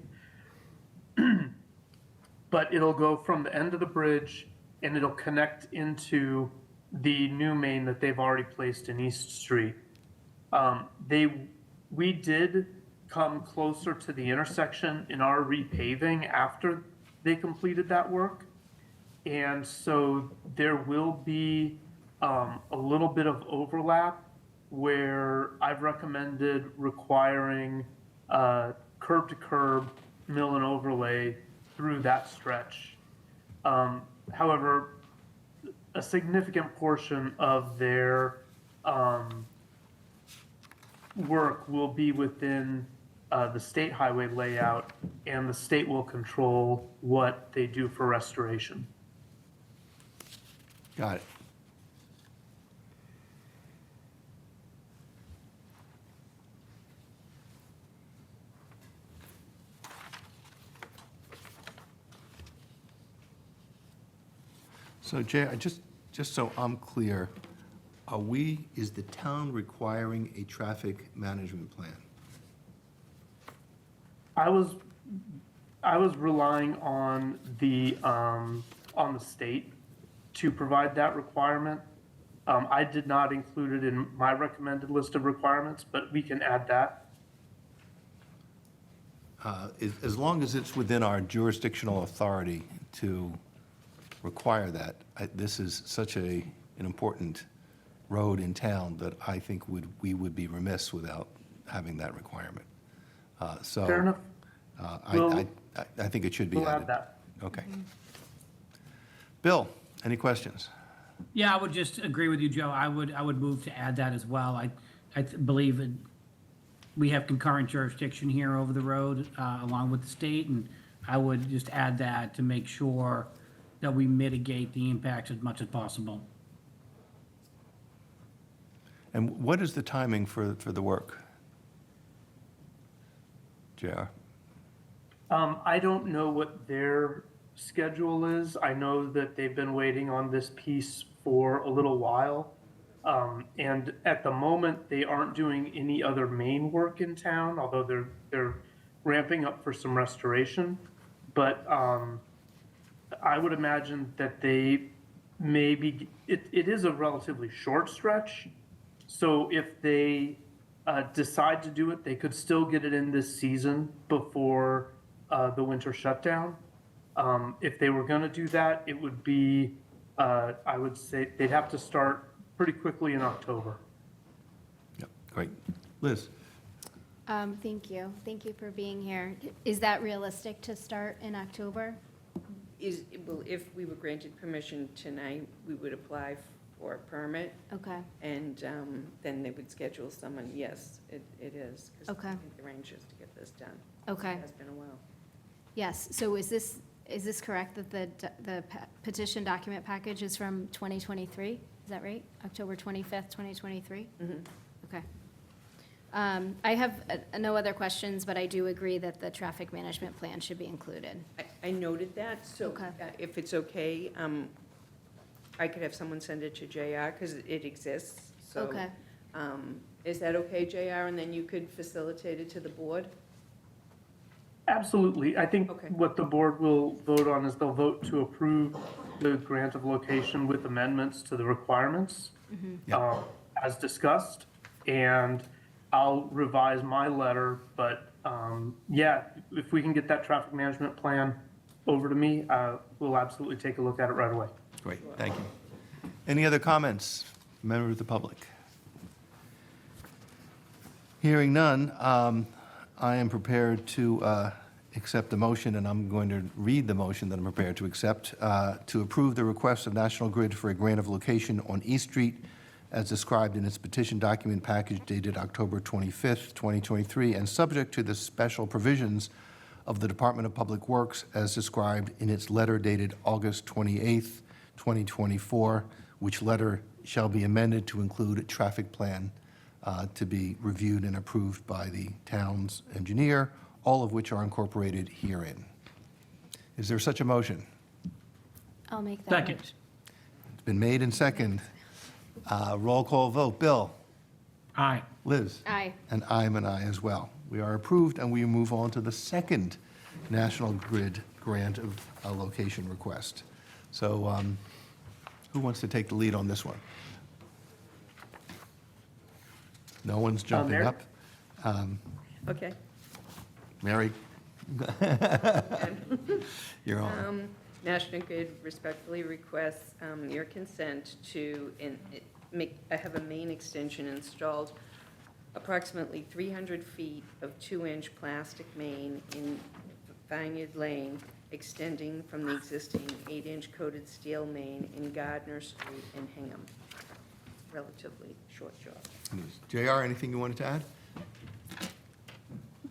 But it'll go from the end of the bridge and it'll connect into the new main that they've already placed in East Street. We did come closer to the intersection in our repaving after they completed that work. And so there will be a little bit of overlap where I've recommended requiring curb to curb mill and overlay through that stretch. However, a significant portion of their work will be within the state highway layout, and the state will control what they do for restoration. Got it. So Jay, just so I'm clear, is the town requiring a traffic management plan? I was relying on the state to provide that requirement. I did not include it in my recommended list of requirements, but we can add that. As long as it's within our jurisdictional authority to require that, this is such an important road in town that I think we would be remiss without having that requirement. So Fair enough. I think it should be We'll added. add that. Okay. Bill, any questions? Yeah, I would just agree with you, Joe. I would move to add that as well. I believe we have concurrent jurisdiction here over the road, along with the state, and I would just add that to make sure that we mitigate the impacts as much as possible. And what is the timing for the work? JR? I don't know what their schedule is. I know that they've been waiting on this piece for a little while. And at the moment, they aren't doing any other main work in town, although they're ramping up for some restoration. But I would imagine that they maybe, it is a relatively short stretch. So if they decide to do it, they could still get it in this season before the winter shutdown. If they were going to do that, it would be, I would say, they'd have to start pretty quickly in October. Yep, great. Liz? Thank you. Thank you for being here. Is that realistic to start in October? Well, if we were granted permission tonight, we would apply for a permit, Okay, and then they would schedule someone. Yes, it is. 'Cause Okay. I think the range is to get this done. okay. It has been a while. Yes, so is this correct that the petition document package is from 2023? Is that right? October 25th, 2023? Okay. I have no other questions, but I do agree that the traffic management plan should be included. I noted that, so Okay. if it's okay, I could have someone send it to JR, because it exists, so. Okay. Is that okay, JR, and then you could facilitate it to the board? Absolutely. I think Okay. what the board will vote on is they'll vote to approve the grant of location with amendments to the requirements as discussed. And I'll revise my letter, but yeah, if we can get that traffic management plan over to me, we'll absolutely take a look at it right away. Great, thank you. Any other comments, members of the public? Hearing none, I am prepared to accept the motion, and I'm going to read the motion that I'm prepared to accept, to approve the request of National Grid for a grant of location on East Street as described in its petition document package dated October 25th, 2023, and subject to the special provisions of the Department of Public Works as described in its letter dated August 28th, 2024, which letter shall be amended to include a traffic plan to be reviewed and approved by the town's engineer, all of which are incorporated herein. Is there such a motion? I'll make that. Second. motion. It's been made and second. Roll call vote. Bill? Aye. Liz? Aye. And I'm an aye as well. We are approved, and we move on to the second National Grid grant of a location request. So who wants to take the lead on this one? No one's jumping Mary? up. Okay. Mary? You're on. National Grid respectfully requests your consent to have a main extension installed approximately 300 feet of 2-inch plastic main in Vineyard Lane, extending from the existing 8-inch coated steel main in Gardner Street in Hingham. Relatively short job. JR, anything you wanted to add?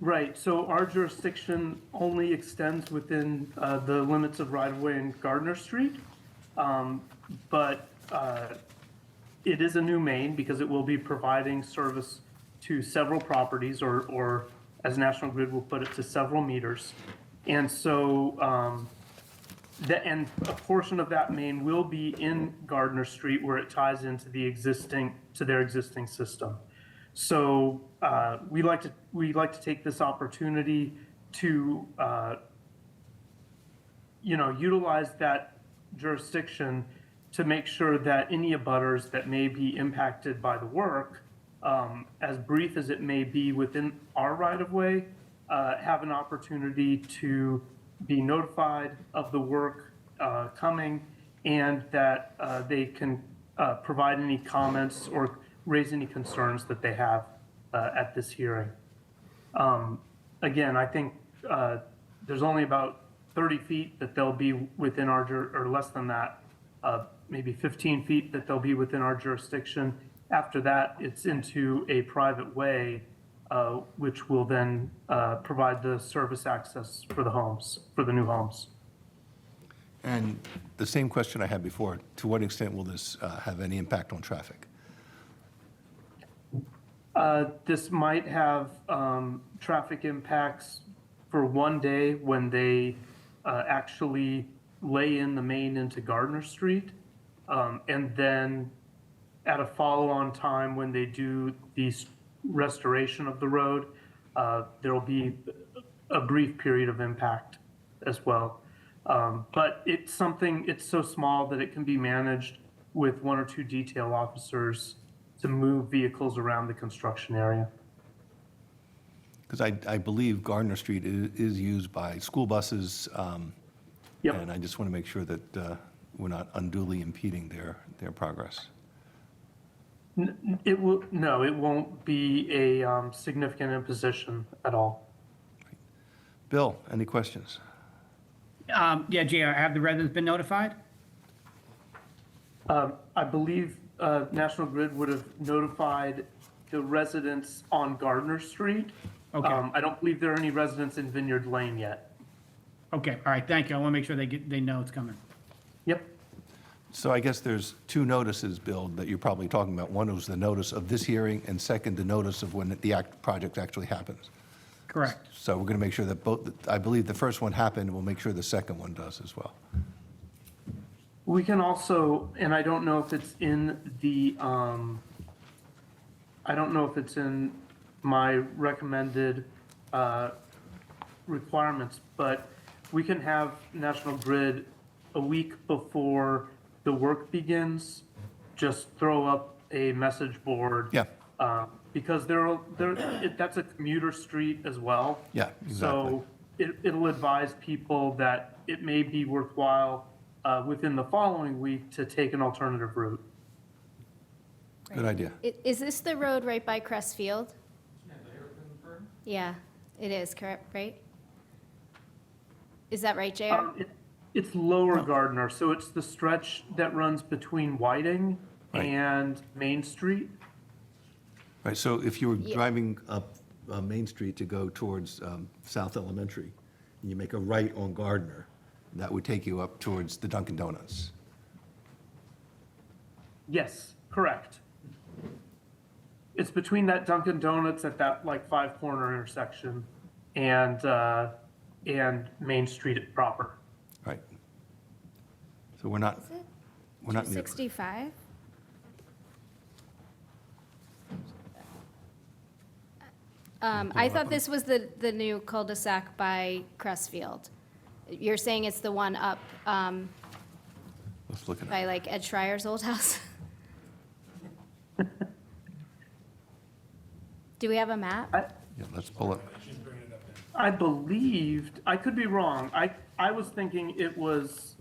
Right, so our jurisdiction only extends within the limits of right-of-way in Gardner Street. But it is a new main because it will be providing service to several properties, or as National Grid will put it, to several meters. And so, and a portion of that main will be in Gardner Street where it ties into their existing system. So we like to take this opportunity to utilize that jurisdiction to make sure that any abutters that may be impacted by the work, as brief as it may be within our right-of-way, have an opportunity to be notified of the work coming, and that they can provide any comments or raise any concerns that they have at this hearing. Again, I think there's only about 30 feet that they'll be within or less than that, maybe 15 feet that they'll be within our jurisdiction. After that, it's into a private way, which will then provide the service access for the homes, for the new homes. And the same question I had before, to what extent will this have any impact on traffic? This might have traffic impacts for one day when they actually lay in the main into Gardner Street. And then at a follow-on time when they do the restoration of the road, there will be a brief period of impact as well. But it's so small that it can be managed with 1 or 2 detail officers to move vehicles around the construction area. Because I believe Gardner Street is used by school buses. Yep. And I just want to make sure that we're not unduly impeding their progress. It won't be a significant imposition at all. Bill, any questions? Yeah, JR, have the residents been notified? I believe National Grid would have notified the residents on Gardner Street. Okay. I don't believe there are any residents in Vineyard Lane yet. Okay, all right, thank you. I want to make sure they know it's coming. Yep. So I guess there's 2 notices, Bill, that you're probably talking about. One was the notice of this hearing, and second, the notice of when the project actually happens. Correct. So we're going to make sure that both, I believe the first one happened, and we'll make sure the second one does as well. We can also, and I don't know if it's in the, I don't know if it's in my recommended requirements, but we can have National Grid a week before the work begins, just throw up a message board. Yeah. Because that's a commuter street as well. Yeah, exactly. So it'll advise people that it may be worthwhile within the following week to take an alternative route. Good idea. Is this the road right by Crest Field? Yeah, it is, correct, right? Is that right, JR? It's Lower Gardner, so it's the stretch that runs between Whiting Right. and Main Street. Right, so if you were driving up Main Street to go towards South Elementary, and you make a right on Gardner, that would take you up towards the Dunkin' Donuts. Yes, correct. It's between that Dunkin' Donuts at that like 5-corner intersection and Main Street proper. Right. So we're not, Is it we're not near. 265? I thought this was the new cul-de-sac by Crestfield. You're saying it's the one up Let's look at it. by like Ed Schreier's old house? Do we have a map? Yeah, let's pull it. I believed, I could be wrong. I was thinking it was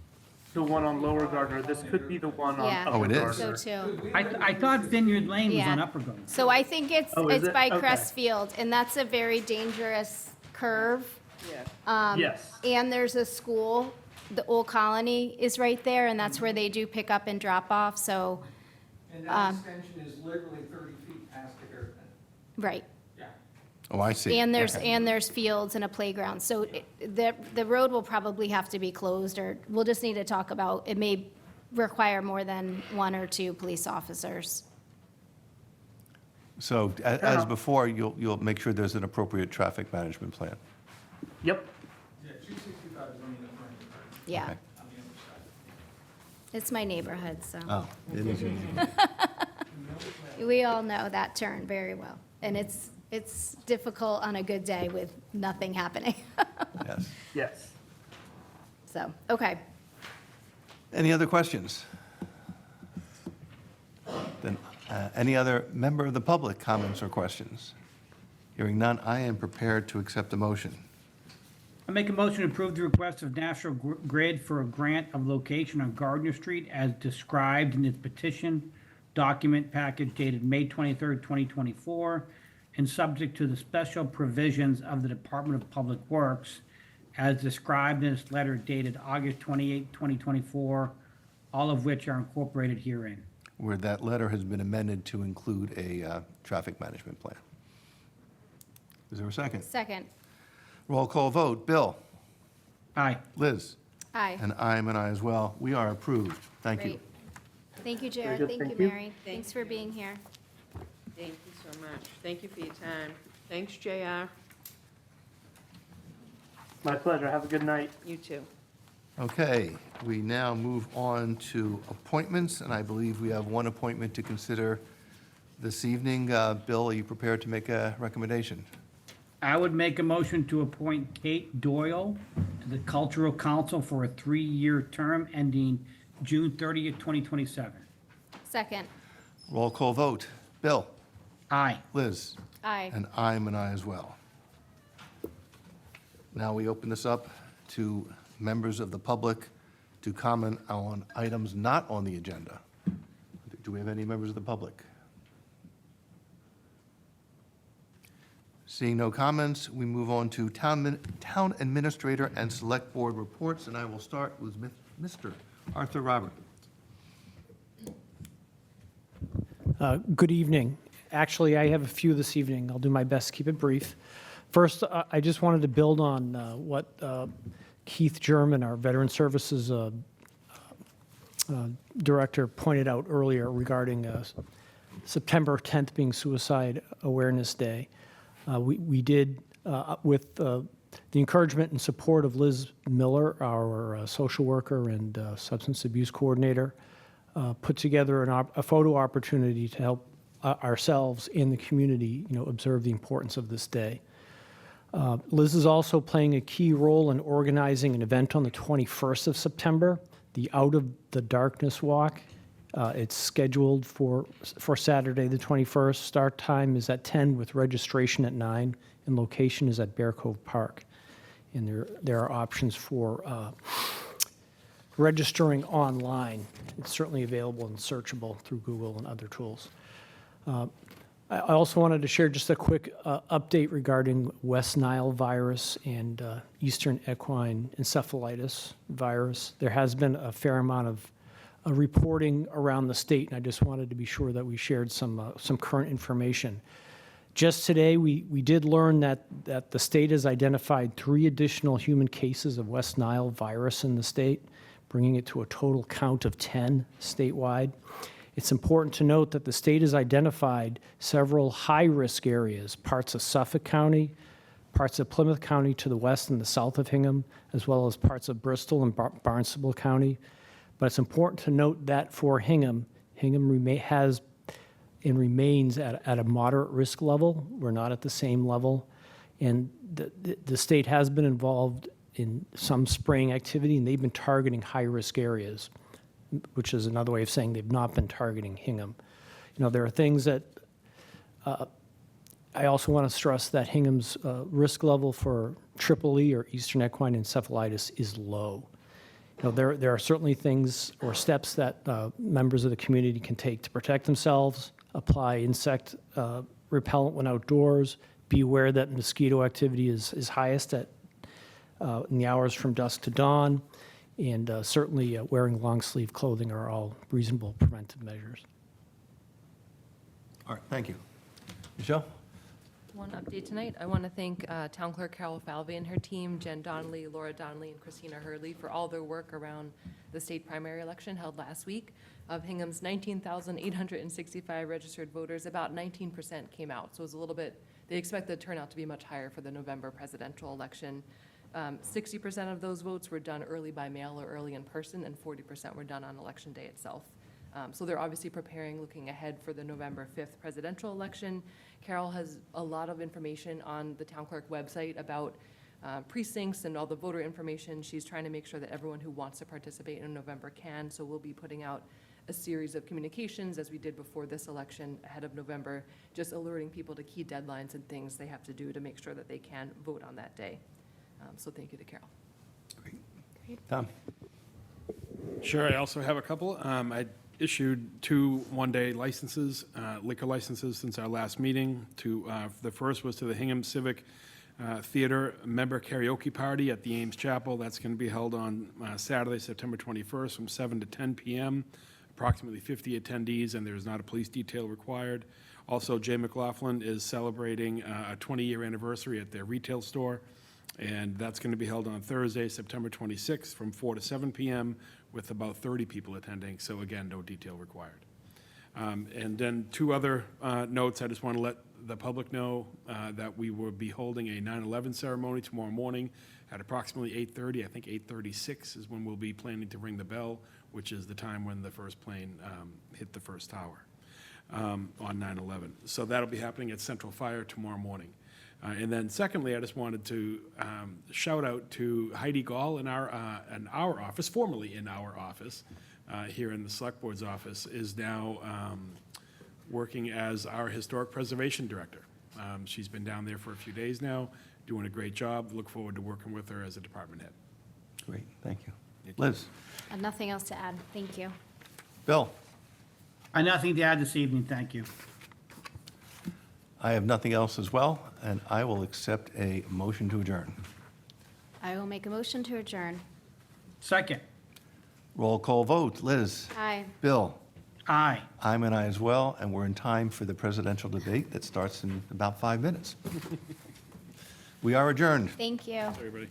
the one on Lower Gardner. This could be the one on Yeah. Upper Oh, it is? Gardner. So too. I thought Vineyard Lane was Yeah. on Upper Gardner. So I think it's, Oh, is it's it? by Okay. Crestfield, and that's a very dangerous curve. Yeah. Yes. And there's a school, the Old Colony is right there, and that's where they do pick up and drop off, so, And that extension is literally 30 feet past the hairpin. right. Oh, I see. And there's, Okay. and there's fields and a playground, so the road will probably have to be closed, or we'll just need to talk about, it may require more than 1 or 2 police officers. So as before, you'll make sure there's an appropriate traffic management plan. Yep. Yeah, 265 is on the upper end. Yeah, Okay. On the other side. it's my neighborhood, so. Oh, it is easy. We all know that turn very well, and it's difficult on a good day with nothing happening. Yes. Yes. So, okay. Any other questions? Then, any other member of the public comments or questions? Hearing none, I am prepared to accept a motion. I make a motion to approve the request of National Grid for a grant of location on Gardner Street as described in its petition document package dated May 23rd, 2024, and subject to the special provisions of the Department of Public Works as described in its letter dated August 28, 2024, all of which are incorporated herein. Where that letter has been amended to include a traffic management plan. Is there a second? Second. Roll call vote. Bill? Aye. Liz? Aye. And I'm an aye as well. We are approved. Thank you. Great. Thank you, Jared. good. Thank you, Thank you. Mary. Thanks for being here. Thank you so much. Thank you for your time. Thanks, JR. My pleasure. Have a good night. You too. Okay, we now move on to appointments, and I believe we have one appointment to consider this evening. Bill, are you prepared to make a recommendation? I would make a motion to appoint Kate Doyle to the Cultural Council for a 3-year term ending June 30th, 2027. Second. Roll call vote. Bill? Aye. Liz? Aye. And I'm an aye as well. Now we open this up to members of the public to comment on items not on the agenda. Do we have any members of the public? Seeing no comments, we move on to town administrator and select board reports, and I will start with Mr. Arthur Robert. Good evening. Actually, I have a few this evening. I'll do my best to keep it brief. First, I just wanted to build on what Keith German, our Veteran Services Director, pointed out earlier regarding September 10th being Suicide Awareness Day. We did, with the encouragement and support of Liz Miller, our social worker and substance abuse coordinator, put together a photo opportunity to help ourselves in the community, observe the importance of this day. Liz is also playing a key role in organizing an event on the 21st of September, the Out of the Darkness Walk. It's scheduled for Saturday, the 21st. Start time is at 10 with registration at 9, and location is at Bear Cove Park. And there are options for registering online. It's certainly available and searchable through Google and other tools. I also wanted to share just a quick update regarding West Nile virus and Eastern equine encephalitis virus. There has been a fair amount of reporting around the state, and I just wanted to be sure that we shared some current information. Just today, we did learn that the state has identified 3 additional human cases of West Nile virus in the state, bringing it to a total count of 10 statewide. It's important to note that the state has identified several high-risk areas, parts of Suffolk County, parts of Plymouth County to the west and the south of Hingham, as well as parts of Bristol and Barnstable County. But it's important to note that for Hingham has and remains at a moderate risk level. We're not at the same level. And the state has been involved in some spraying activity, and they've been targeting high-risk areas, which is another way of saying they've not been targeting Hingham. There are things that I also want to stress that Hingham's risk level for triple E or Eastern equine encephalitis is low. There are certainly things or steps that members of the community can take to protect themselves, apply insect repellent when outdoors, be aware that mosquito activity is highest in the hours from dusk to dawn, and certainly wearing long sleeve clothing are all reasonable preventive measures. All right, thank you. Michelle? One update tonight. I want to thank Town Clerk Carol Falvey and her team, Jen Donnelly, Laura Donnelly, and Christina Hurley for all their work around the state primary election held last week. Of Hingham's 19,865 registered voters, about 19% came out. So it was a little bit, they expect the turnout to be much higher for the November presidential election. 60% of those votes were done early by mail or early in person, and 40% were done on election day itself. So they're obviously preparing, looking ahead for the November 5th presidential election. Carol has a lot of information on the town clerk website about precincts and all the voter information. She's trying to make sure that everyone who wants to participate in November can. So we'll be putting out a series of communications, as we did before this election ahead of November, just alerting people to key deadlines and things they have to do to make sure that they can vote on that day. So thank you to Carol. Tom? Sure, I also have a couple. I issued 2 one-day licenses, liquor licenses since our last meeting. The first was to the Hingham Civic Theater member karaoke party at the Ames Chapel. That's going to be held on Saturday, September 21st from 7 to 10 p.m. Approximately 50 attendees, and there's not a police detail required. Also, Jay McLaughlin is celebrating a 20-year anniversary at their retail store, and that's going to be held on Thursday, September 26th from 4 to 7 p.m. with about 30 people attending. So again, no detail required. And then 2 other notes. I just want to let the public know that we will be holding a 9/11 ceremony tomorrow morning at approximately 8:30. I think 8:36 is when we'll be planning to ring the bell, which is the time when the first plane hit the first tower on 9/11. So that'll be happening at Central Fire tomorrow morning. And then secondly, I just wanted to shout out to Heidi Gall in our office, formerly in our office, here in the Select Board's office, is now working as our Historic Preservation Director. She's been down there for a few days now, doing a great job. Look forward to working with her as a department head. Great, thank you. Liz? Nothing else to add. Thank you. Bill? Nothing to add this evening, thank you. I have nothing else as well, and I will accept a motion to adjourn. I will make a motion to adjourn. Second. Roll call vote. Liz? Aye. Bill? Aye. I'm an aye as well, and we're in time for the presidential debate that starts in about 5 minutes. We are adjourned. Thank you. Everybody.